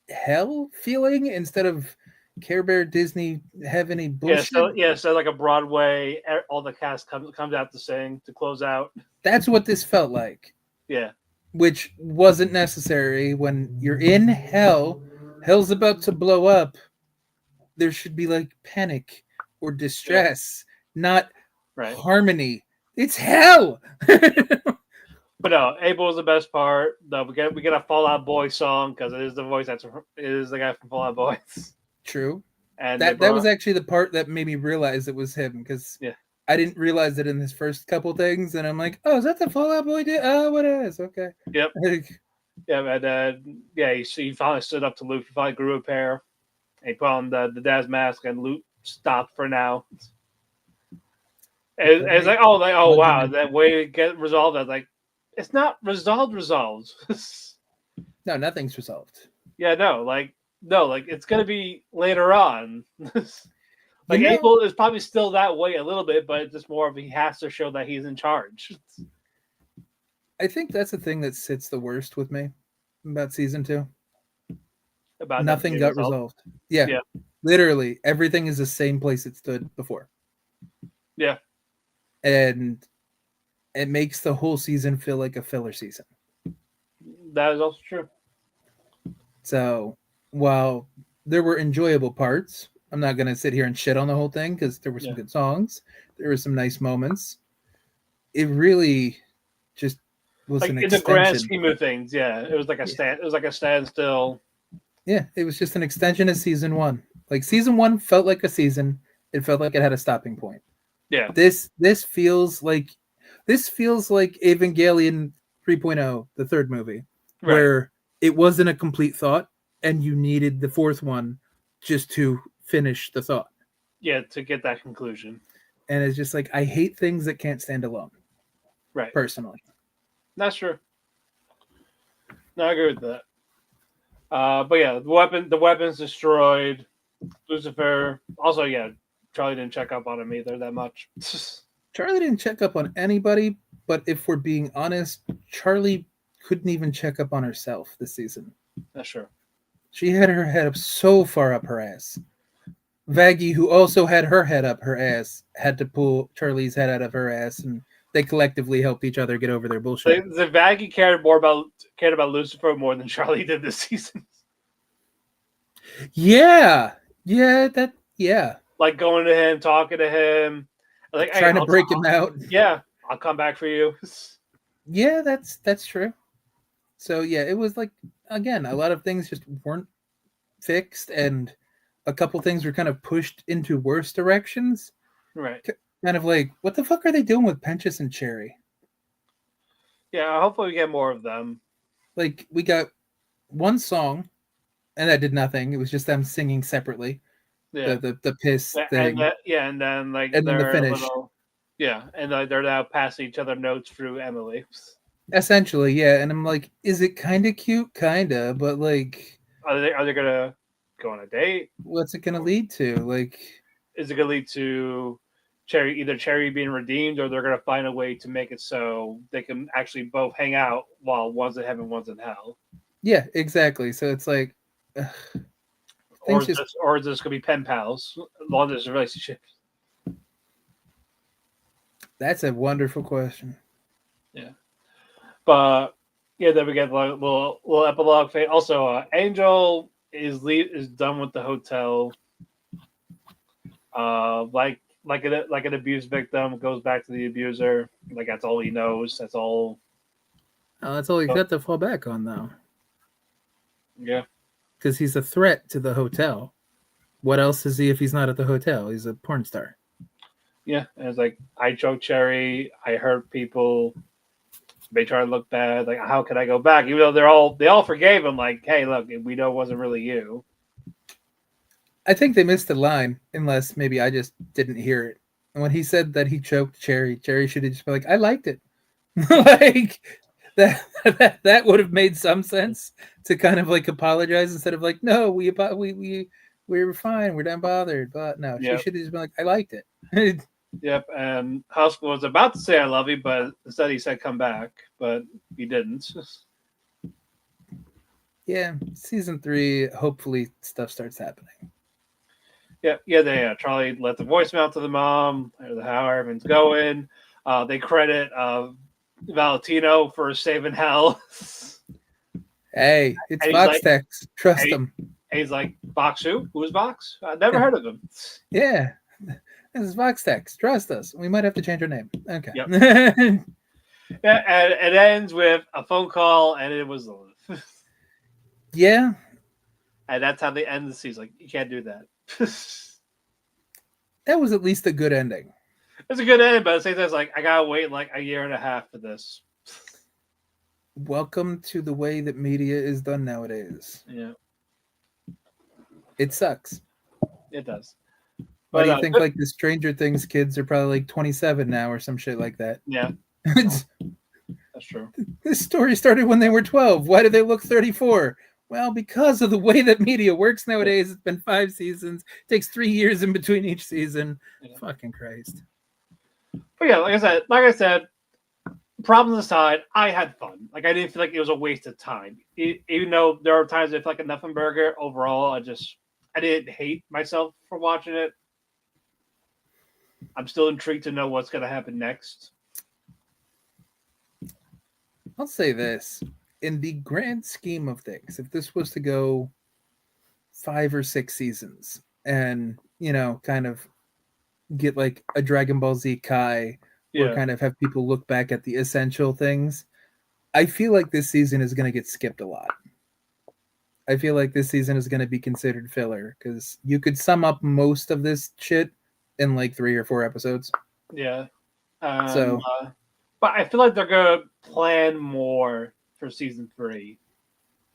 hell feeling instead of Care Bear Disney heavenly bullshit. So like a Broadway, all the cast comes out to sing to close out. That's what this felt like. Yeah. Which wasn't necessary. When you're in hell, hell's about to blow up, there should be like panic or distress, not harmony. It's hell. But no, Abel was the best part. No, we get a Fall Out Boy song because it is the guy from Fall Out Boys. True. And that was actually the part that made me realize it was him because I didn't realize it in his first couple things, and I'm like, oh, is that the Fall Out Boy? Oh, what it is? Okay. Yep. And he finally stood up to Luke. He finally grew a pair. And he put on the dad's mask, and Luke stopped for now. It's like, oh, wow, Wondering- that way to get resolved. I was like, it's not resolved. No, nothing's resolved. Yeah, no, like it's gonna be later on. You Like know, Abel is probably still that way a little bit, but it's just more of he has to show that he's in charge. I think that's the thing that sits the worst with me about season 2. About Nothing being got resolved. resolved. Yeah, Yeah. literally everything is the same place it stood before, Yeah, and it makes the whole season feel like a filler season. that is also true. So while there were enjoyable parts, I'm not gonna sit here and shit on the whole thing because there were some Yeah. good songs, there were some nice moments. It really just was Like an in the grand extension. scheme of things, yeah, it was like a stand. It was like a standstill. Yeah, it was just an extension of season 1. Like season 1 felt like a season. It felt like it had a stopping point. Yeah, This feels like Evangelion 3.0, the third movie, right. where it wasn't a complete thought and you needed the fourth one just to finish the thought. Yeah, to get that conclusion. And it's just like I hate things that can't stand alone, Right. personally. That's true. No, I agree with that. But yeah, the weapon's destroyed. Lucifer. Also, yeah, Charlie didn't check up on him either that much. Charlie didn't check up on anybody, but if we're being honest, Charlie couldn't even check up on herself this season. That's true. She had her head up so far up her ass. Vaggie, who also had her head up her ass, had to pull Charlie's head out of her ass, and they collectively helped each other get over their bullshit. The Vaggie cared about Lucifer more than Charlie did this season. Yeah. Like going to him, talking to him, like Trying to break him out. Yeah, I'll come back for you. Yeah, that's true. So yeah, it was like, again, a lot of things just weren't fixed, and a couple things were kind of pushed into worse directions. Right. Kind of like, what the fuck are they doing with Penchus and Cherry? Yeah, hopefully we get more of them. Like, we got one song, and that did nothing. It was just them singing separately. Yeah. The piss thing. And then like and then the they're finish. and they're now passing each other notes through Emily. Essentially, yeah. And I'm like, is it kind of cute? Kinda, but like, Are they gonna go on a date? what's it gonna lead to? Like, Is it gonna lead to Cherry being redeemed, or they're gonna find a way to make it so they can actually both hang out while one's in heaven, one's in hell? yeah, exactly. So it's like, Or is this gonna be pen pals? Long distance relationship. that's a wonderful question. Yeah. But yeah, then we get a little epilogue. Also, Angel is done with the hotel. Like an abuse victim goes back to the abuser. Like that's all he knows. That's all. Oh, that's all he's got to fall back on, though, Yeah. because he's a threat to the hotel. What else is he if he's not at the hotel? He's a porn star. Yeah, and it's like I choked Cherry. I hurt people. They try to look bad. Like, how can I go back? Even though they all forgave him. Like, hey, look, we know it wasn't really you. I think they missed the line, unless maybe I just didn't hear it. And when he said that he choked Cherry, Cherry should have just been like, "I liked it." Like that would have made some sense to kind of like apologize instead of like, "No, we were fine. We're not bothered." But no, Yep. she should have just been like, "I liked it." Yep, and Haskell was about to say "I love you," but instead he said "come back," but he didn't. Yeah, season 3. Hopefully, stuff starts happening. Yeah. Charlie left the voicemail to the mom. How everything's going. They credit Valentino for saving hell. Hey, it's And he's Vox like- Text. Trust Hey. him. And he's like, "Box who? Who's Box? I never heard of him." Yeah, this is Vox Text. Trust us. We might have to change our name. Okay. Yep. Yeah, and it ends with a phone call, and it was Lilith. Yeah, And that's how they end the season. Like, you can't do that. that was at least a good ending. It's a good end, but at the same time, it's like I gotta wait like a year and a half for this. Welcome to the way that media is done nowadays. Yeah, It sucks. it does. Why do you But think like the Stranger Things kids are probably like 27 now or some shit like that? yeah, It's- that's true. this story started when they were 12. Why do they look 34? Well, because of the way that media works nowadays. It's been 5 seasons. It takes 3 years in between each season. Yeah. Fucking Christ. But yeah, like I said, problems aside, I had fun. Like I didn't feel like it was a waste of time. Even though there are times I feel like a nothing burger. Overall, I didn't hate myself for watching it. I'm still intrigued to know what's going to happen next. I'll say this. In the grand scheme of things, if this was to go 5 or 6 seasons and, kind of get like a Dragon Ball Z Kai or Yeah, kind of have people look back at the essential things, I feel like this season is going to get skipped a lot. I feel like this season is going to be considered filler because you could sum up most of this shit in like 3 or 4 episodes. yeah. So, But I feel like they're going to plan more for season 3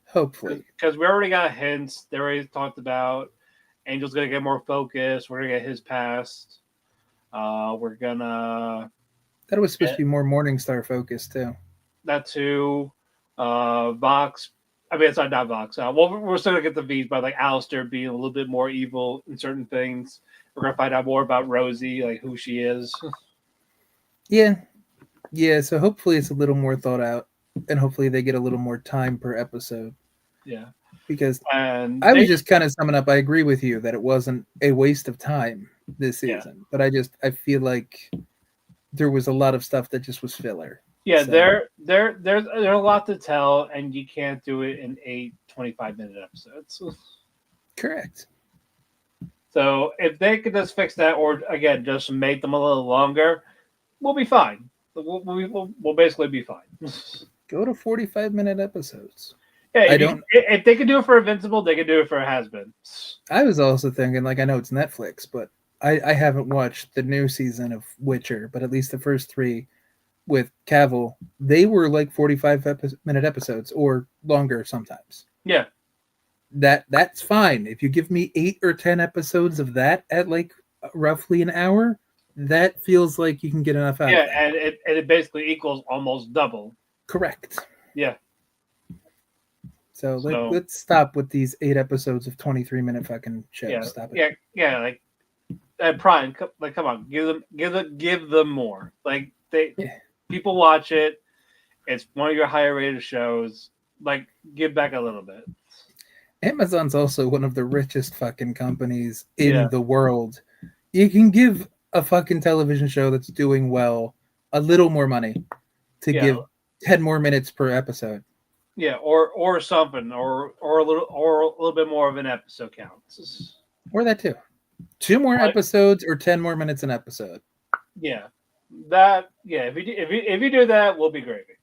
hopefully. because we already got hints. They already talked about Angel's going to get more focused. We're going to get his past. We're gonna That was supposed to be more Morningstar focused too. that too. Vox. I mean, it's not Vox. Well, we're still gonna get the V's, but like Alistair being a little bit more evil in certain things. We're gonna find out more about Rosie, like who she is. Yeah. So hopefully it's a little more thought out, and hopefully they get a little more time per episode. Yeah, Because and I was just kind of summing up. I agree with you that it wasn't a waste of time this Yeah. season, but I feel like there was a lot of stuff that just was filler. yeah, So- there's a lot to tell, and you can't do it in 8 25-minute episodes. Correct. So if they could just fix that, or again, just make them a little longer, we'll be fine. We'll basically be fine. Go to 45-minute episodes. Yeah, I don't- if they could do it for Invincible, they could do it for Hazbin. I was also thinking, like, I know it's Netflix, but I haven't watched the new season of Witcher, but at least the first 3 with Cavill, they were like 45-minute episodes or longer sometimes. Yeah, That's fine. If you give me 8 or 10 episodes of that at like roughly an hour, that feels like you can get enough out yeah, of that. and it basically equals almost double. Correct. Yeah, So, So- let's stop with these 8 episodes of 23-minute fucking shows. yeah, Stop it. yeah. Like, Prime, like, come on, give them more. Like Yeah. people watch it. It's one of your higher rated shows. Like, give back a little bit. Amazon's also one of the richest fucking companies in Yeah. the world. You can give a fucking television show that's doing well a little more money to Yeah. give 10 more minutes per episode. Yeah, or something, or a little bit more of an episode count. Or that too. 2 more Right. episodes or 10 more minutes an episode. Yeah, that if you do that, we'll be gravy.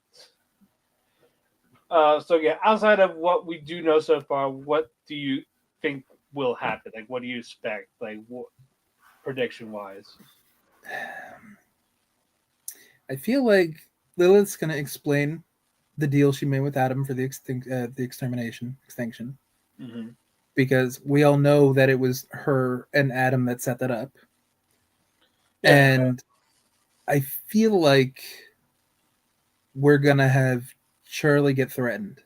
So yeah, outside of what we do know so far, what do you think will happen? Like, what do you expect? Like, what prediction wise? I feel like Lilith's going to explain the deal she made with Adam for the extinction, Mm-hmm. because we all know that it was her and Adam that set that up. Yeah. And I feel like we're going to have Charlie get threatened.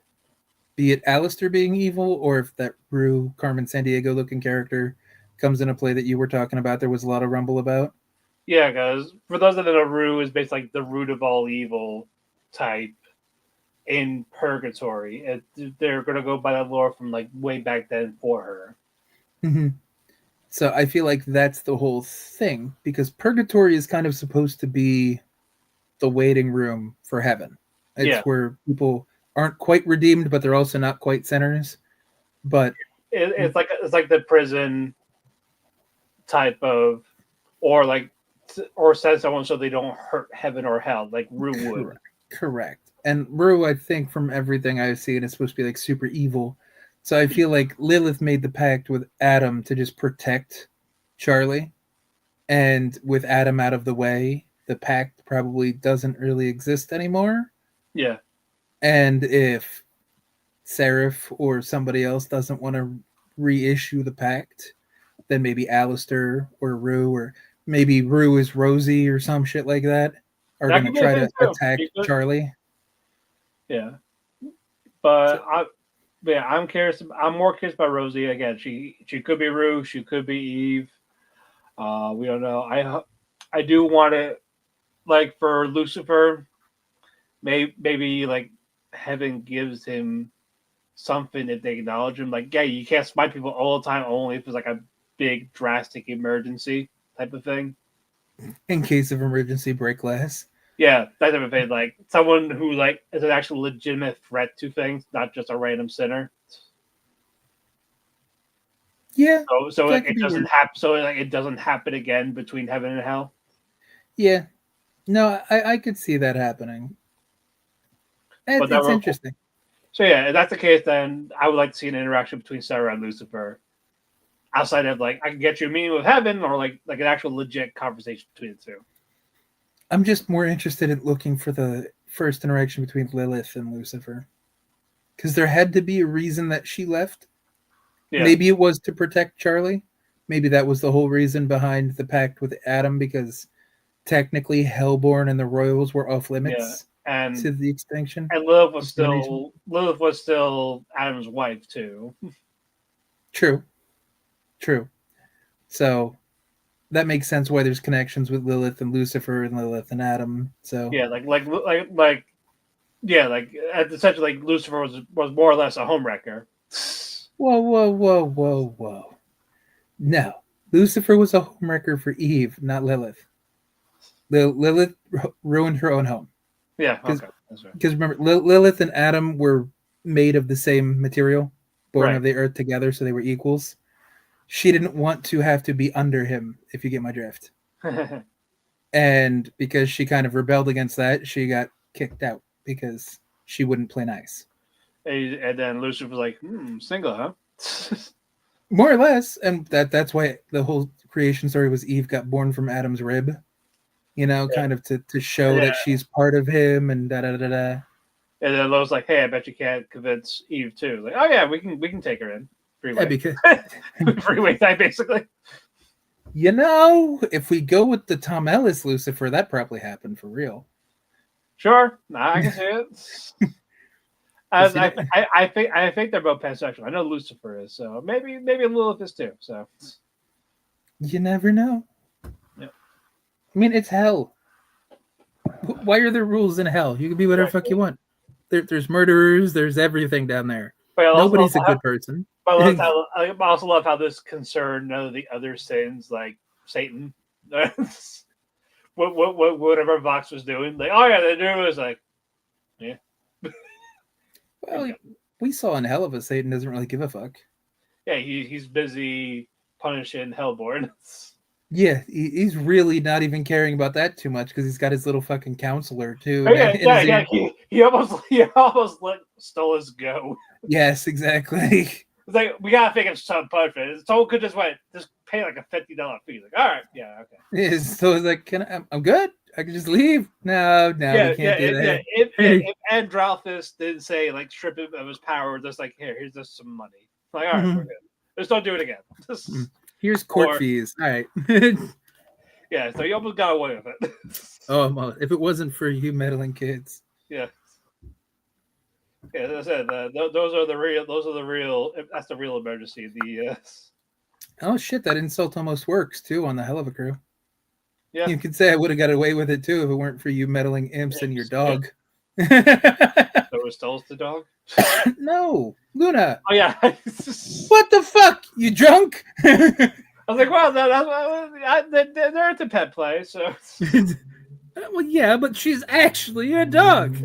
Be it Alistair being evil, or if that Rue, Carmen Sandiego looking character comes into play that you were talking about, there was a lot of rumble about. Yeah, because for those that don't know, Rue is basically like the root of all evil type in purgatory. They're going to go by that lore from like way back then for her. Mm-hmm. So I feel like that's the whole thing, because purgatory is kind of supposed to be the waiting room for heaven. It's Yeah. where people aren't quite redeemed, but they're also not quite sinners. But It's like the prison type of, or send someone so they don't hurt heaven or hell, like Rue would. correct. And Rue, I think from everything I've seen, is supposed to be like super evil. So I feel like Lilith made the pact with Adam to just protect Charlie. And with Adam out of the way, the pact probably doesn't really exist anymore. Yeah. And if Seraph or somebody else doesn't want to reissue the pact, then maybe Alistair or Rue, or maybe Rue is Rosie or some shit like that, are That going to could be a try thing to too. attack Charlie. Yeah, but So, I'm curious. I'm more curious about Rosie again. She could be Rue. She could be Eve. We don't know. I do want to like for Lucifer. Maybe like heaven gives him something if they acknowledge him. Like, yeah, you can't smite people all the time, only if it's like a big drastic emergency type of thing. in case of emergency, break glass. Yeah, that type of thing. Like someone who like is an actual legitimate threat to things, not just a random sinner. Yeah, So that like could it be doesn't weird. happen. So like it doesn't happen again between heaven and hell. Yeah, no, I could see that happening. But that It's were interesting. so yeah. If that's the case, then I would like to see an interaction between Sarah and Lucifer. Outside of like I can get you a meeting with heaven, or like an actual legit conversation between the two. I'm just more interested in looking for the first interaction between Lilith and Lucifer, because there had to be a reason that she left. Yeah, Maybe it was to protect Charlie. Maybe that was the whole reason behind the pact with Adam, because technically Hellborn and the Royals were off yeah, limits and to the extinction. Extermination. Lilith was still Adam's wife too. True, true. So that makes sense why there's connections with Lilith and Lucifer and Lilith and Adam. So Yeah, yeah, like essentially like Lucifer was more or less a homewrecker. whoa, whoa, whoa, whoa, whoa. No, Lucifer was a homewrecker for Eve, not Lilith. Lilith ruined her own home Yeah, because okay, that's right. remember Lilith and Adam were made of the same material, born Right. of the earth together, so they were equals. She didn't want to have to be under him, if you get my drift. And because she kind of rebelled against that, she got kicked out because she wouldn't play nice. And then Lucifer was like, single, huh? More or less, and that's why the whole creation story was Eve got born from Adam's rib, Yeah. kind of to show Yeah. that she's part of him and da da da da. And then Lois like, hey, I bet you can't convince Eve too. Like, oh yeah, we can take her in. Yeah, Freeway. because Freeway type basically. if we go with the Tom Ellis Lucifer, that probably happened for real. Sure. Nah, I can see it. As I think they're both pansexual. I know Lucifer is, so maybe Lilith is too. So You never know. yeah. I mean, it's hell. Why are there rules in hell? You can be whatever fuck you want. There's murderers. There's everything down there. But Nobody's a good person. I also love how this concerned none of the other sins like Satan. Whatever Vox was doing, like, oh yeah, they do is like, yeah. Well, we saw in Hell of a Satan doesn't really give a fuck. Yeah, he's busy punishing Hellborn. Yeah, he's really not even caring about that too much because he's got his little fucking counselor too. Yeah. He almost let Stolas go. Yes, exactly. It's like we gotta think of some punishment. Someone could just pay like a $50 fee. Like, all right, yeah, okay. Yeah, so it's like, I'm good. I can just leave. No, we can't do that. If Androlphus didn't say like strip him of his power, just like here's just some money. Like, all right, we're good. Just don't do it again. Here's court fees. All right. Yeah, so you almost got away with it. Oh, if it wasn't for you meddling kids. Yeah. Yeah, as I said, those are the real. That's the real emergency. Oh shit, that insult almost works too on the Hell of a Crew. Yeah, you could say I would have got away with it too if it weren't for you meddling imps and your dog. Yeah. So it was Stolas the dog? No, Luna. Oh yeah. What the fuck? You drunk? I was like, well, they're at the pet play, so. Well, yeah, but she's actually a dog.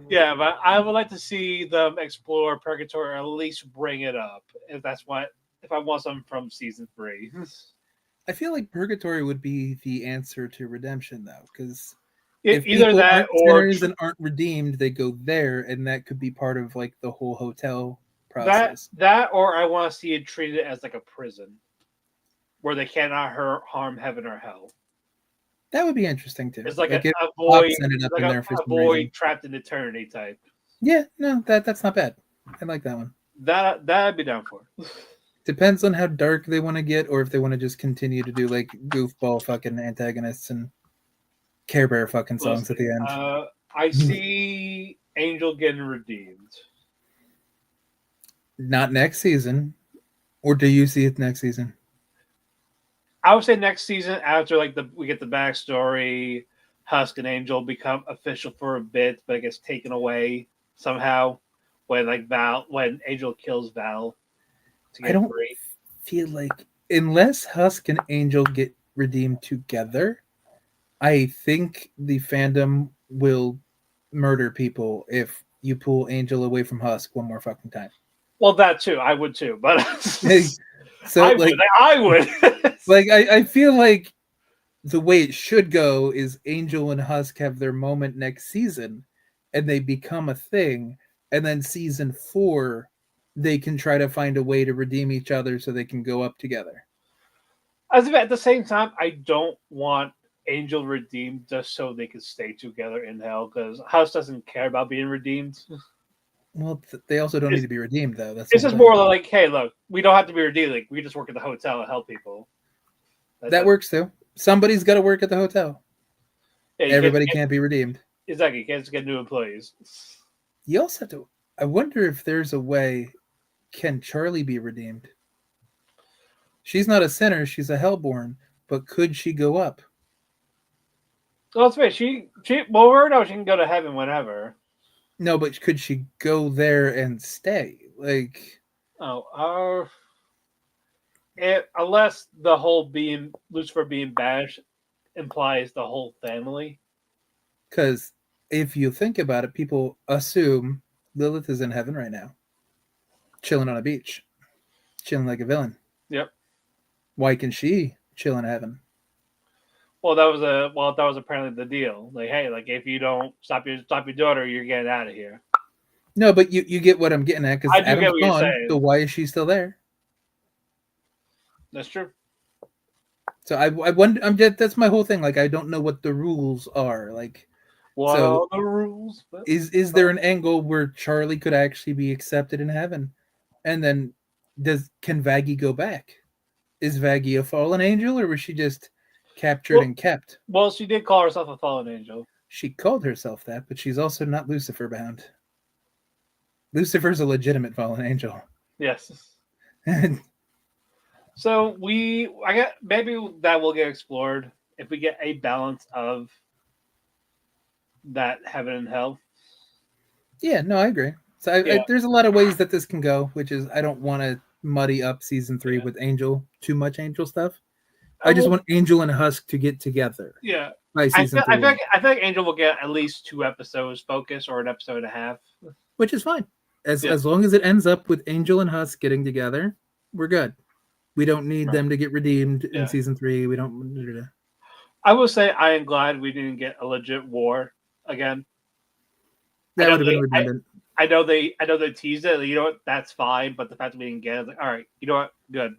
Yeah, but I would like to see them explore Purgatory, or at least bring it up, if I want something from season 3. I feel like Purgatory would be the answer to redemption, though, because if either people that aren't sinners and aren't redeemed, they go there, and that could be part of like the whole hotel process. That or I want to see it treated as like a prison, where they cannot harm heaven or hell. That would be interesting too. It's like a void, ended up in there for a some void reason. trapped in eternity type. Yeah, no, that's not bad. I like that one. That I'd be down for. Depends on how dark they want to get, or if they want to just continue to do like goofball fucking antagonists and Care Bear fucking We'll songs at see. the end. I see Angel getting redeemed. Not next season, or do you see it next season? I would say next season after like we get the backstory, Husk and Angel become official for a bit, but it gets taken away somehow when Angel kills Val to I get don't free. feel like unless Husk and Angel get redeemed together, I think the fandom will murder people if you pull Angel away from Husk one more fucking time. Well, that too, I would too, but So like I would. like I feel like the way it should go is Angel and Husk have their moment next season and they become a thing, and then season 4 they can try to find a way to redeem each other so they can go up together. As if at the same time, I don't want Angel redeemed just so they can stay together in hell because House doesn't care about being redeemed. Well, they also don't need to be redeemed though. That's It's just more like, hey, look, we don't have to be redeemed. Like, we just work at the hotel and help people. That works too. Somebody's got to work at the hotel. Yeah, everybody can't be redeemed. Exactly, you can't just get new employees. You also have to. I wonder if there's a way. Can Charlie be redeemed? She's not a sinner. She's a hellborn. But could she go up? Well, let's face she well, we know she can go to heaven whenever. No, but could she go there and stay? Like, unless the whole being Lucifer being banished implies the whole family. Because if you think about it, people assume Lilith is in heaven right now, chilling on a beach, chilling like a villain. Yep. Why can she chill in heaven? Well, that was apparently the deal. Like, hey, like if you don't stop your daughter, you're getting out of here. No, but you get what I'm getting at, because Adam's gone. So why is she still there? That's true. So I wonder. That's my whole thing. Like, I don't know what the rules are. Like, what are the rules? Is there an angle where Charlie could actually be accepted in heaven, and then can Vaggie go back? Is Vaggie a fallen angel, or was she just captured and kept? Well, she did call herself a fallen angel. She called herself that, but she's also not Lucifer bound. Lucifer's a legitimate fallen angel. Yes. So I get maybe that will get explored if we get a balance of that heaven and hell. Yeah, no, I agree. So there's a lot of ways that this can go, which is I don't want to muddy up season 3 with too much Angel stuff. I just want Angel and Husk to get together. Yeah. By season 3. I think Angel will get at least 2 episodes focus or an episode and a half. Which is fine. As long as it ends up with Angel and Husk getting together, we're good. We don't need them to get redeemed in season 3. We don't. I will say I am glad we didn't get a legit war again. That would have been redundant. I know they teased it. You know what? That's fine. But the fact that we didn't get it, like, all right, you know what? Good.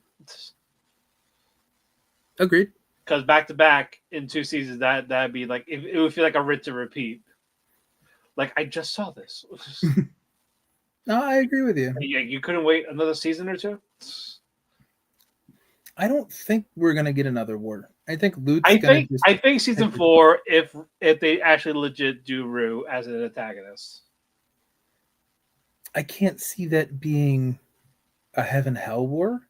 Agreed. Because back to back in 2 seasons, that'd be like it would feel like a rinse and repeat. Like, I just saw this. No, I agree with you. Yeah, you couldn't wait another season or 2. I don't think we're gonna get another war. I think Lute's I think season 4, if they actually legit do Rue as an antagonist. I can't see that being a heaven hell war.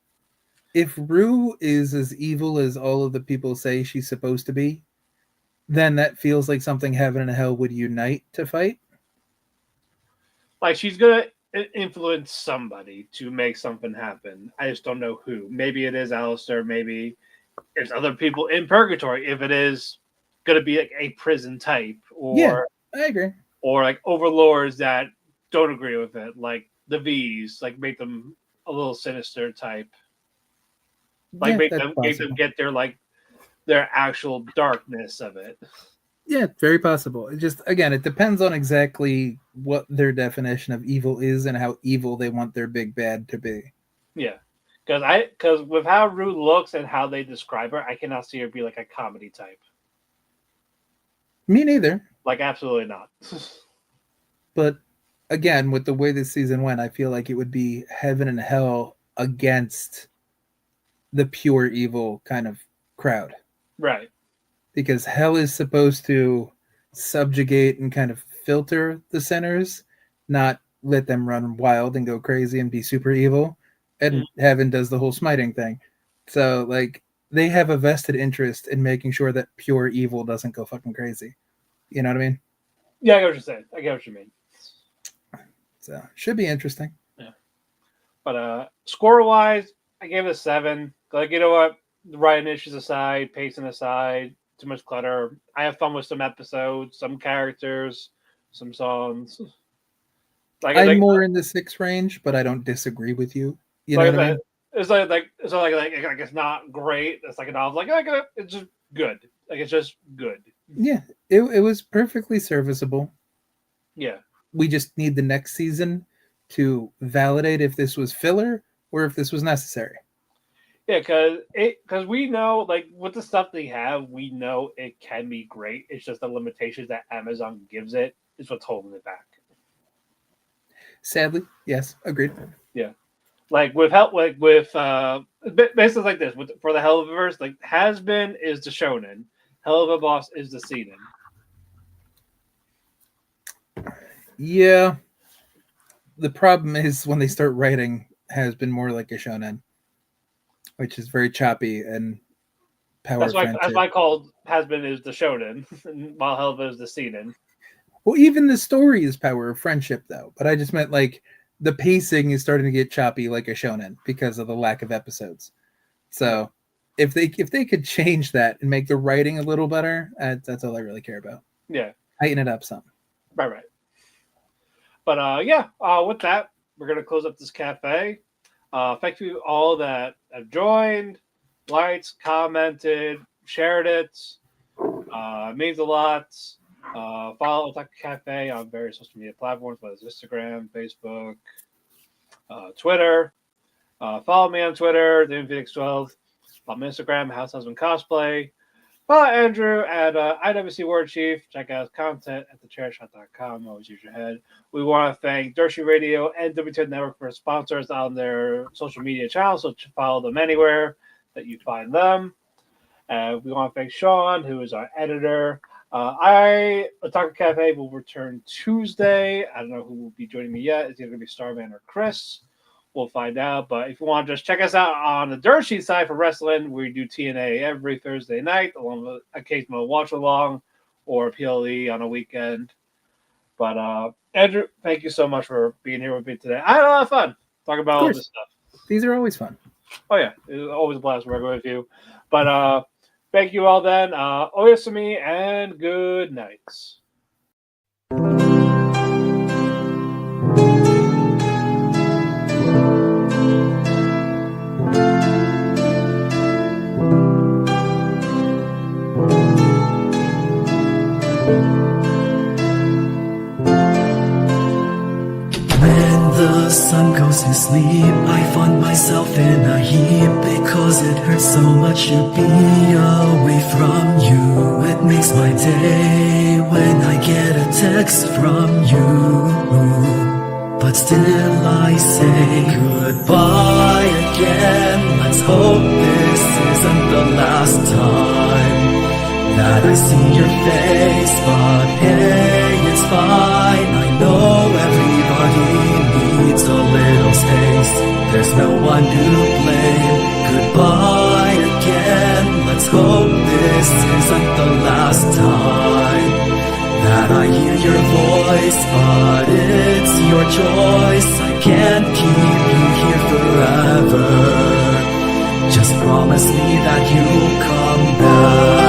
If Rue is as evil as all of the people say she's supposed to be, then that feels like something heaven and hell would unite to fight. Like, she's gonna influence somebody to make something happen. I just don't know who. Maybe it is Alistair. Maybe there's other people in purgatory. If it is going to be like a prison type, or I agree, or like overlords that don't agree with it, like the V's, like make them a little sinister type. Like make them get their actual darkness of it. Yeah, very possible. It just, again, it depends on exactly what their definition of evil is and how evil they want their big bad to be. Yeah, because with how Rue looks and how they describe her, I cannot see her be like a comedy type. Me neither. Like, absolutely not. But again, with the way this season went, I feel like it would be heaven and hell against the pure evil kind of crowd. Right. Because hell is supposed to subjugate and kind of filter the sinners, not let them run wild and go crazy and be super evil. And heaven does the whole smiting thing. So, like, they have a vested interest in making sure that pure evil doesn't go fucking crazy. You know what I mean? Yeah, I get what you're saying. I get what you mean. So, should be interesting. Yeah. But score-wise, I gave it a 7. Like, you know what? The writing issues aside, pacing aside, too much clutter. I have fun with some episodes, some characters, some songs. I'm more in the 6 range, but I don't disagree with you. You know what I mean? It's like it's not great. It's like it's just good. Like it's just good. Yeah, it was perfectly serviceable. Yeah, we just need the next season to validate if this was filler or if this was necessary. Yeah, because we know, like, with the stuff they have, we know it can be great. It's just the limitations that Amazon gives it is what's holding it back. Sadly, yes, agreed. Yeah, like with basically like this for the Helliverse, like Hazbin is the shonen, Helliver Boss is the seinen. Yeah, the problem is when they start writing has been more like a shonen, which is very choppy and power. That's why I called Hazbin is the shonen, while Helliver is the seinen. Well, even the story is power of friendship, though. But I just meant like the pacing is starting to get choppy like a shonen because of the lack of episodes. So if they could change that and make the writing a little better, that's all I really care about. Yeah, tighten it up some. Right. But with that, we're gonna close up this cafe. Thank you all that have joined, liked, commented, shared it. It means a lot. Follow Otalku Cafe on various social media platforms, whether it's Instagram, Facebook, Twitter. Follow me on Twitter, DamonPhoenix12. On Instagram, House Husband Cosplay. Follow Andrew at IWC Word Chief. Check out his content at thechairshot.com. Always use your head. We want to thank Dershi Radio and WTN Network for sponsors on their social media channels, so follow them anywhere that you find them. We want to thank Sean, who is our editor. Otalku Cafe will return Tuesday. I don't know who will be joining me yet. It's either going to be Starman or Chris. We'll find out. But if you want to just check us out on the Dirt Sheet side for wrestling, we do TNA every Thursday night, along with occasional watch along or PLE on a weekend. But Andrew, thank you so much for being here with me today. I had a lot of fun talking about all this stuff. These are always fun. Oh yeah, it's always a blast working with you. But thank you all then. Oyasumi and good nights. The sun goes to sleep, I find myself in a heap because it hurts so much to be away from you. It makes my day when I get a text from you, but still I say goodbye again. Let's hope this isn't the last time that I see your face, but hey, it's fine. I know everybody needs a little space. There's no one to blame. Goodbye again. Let's hope this isn't the last time that I hear your voice, but it's your choice. I can't keep you here forever. Just promise me that you'll come back.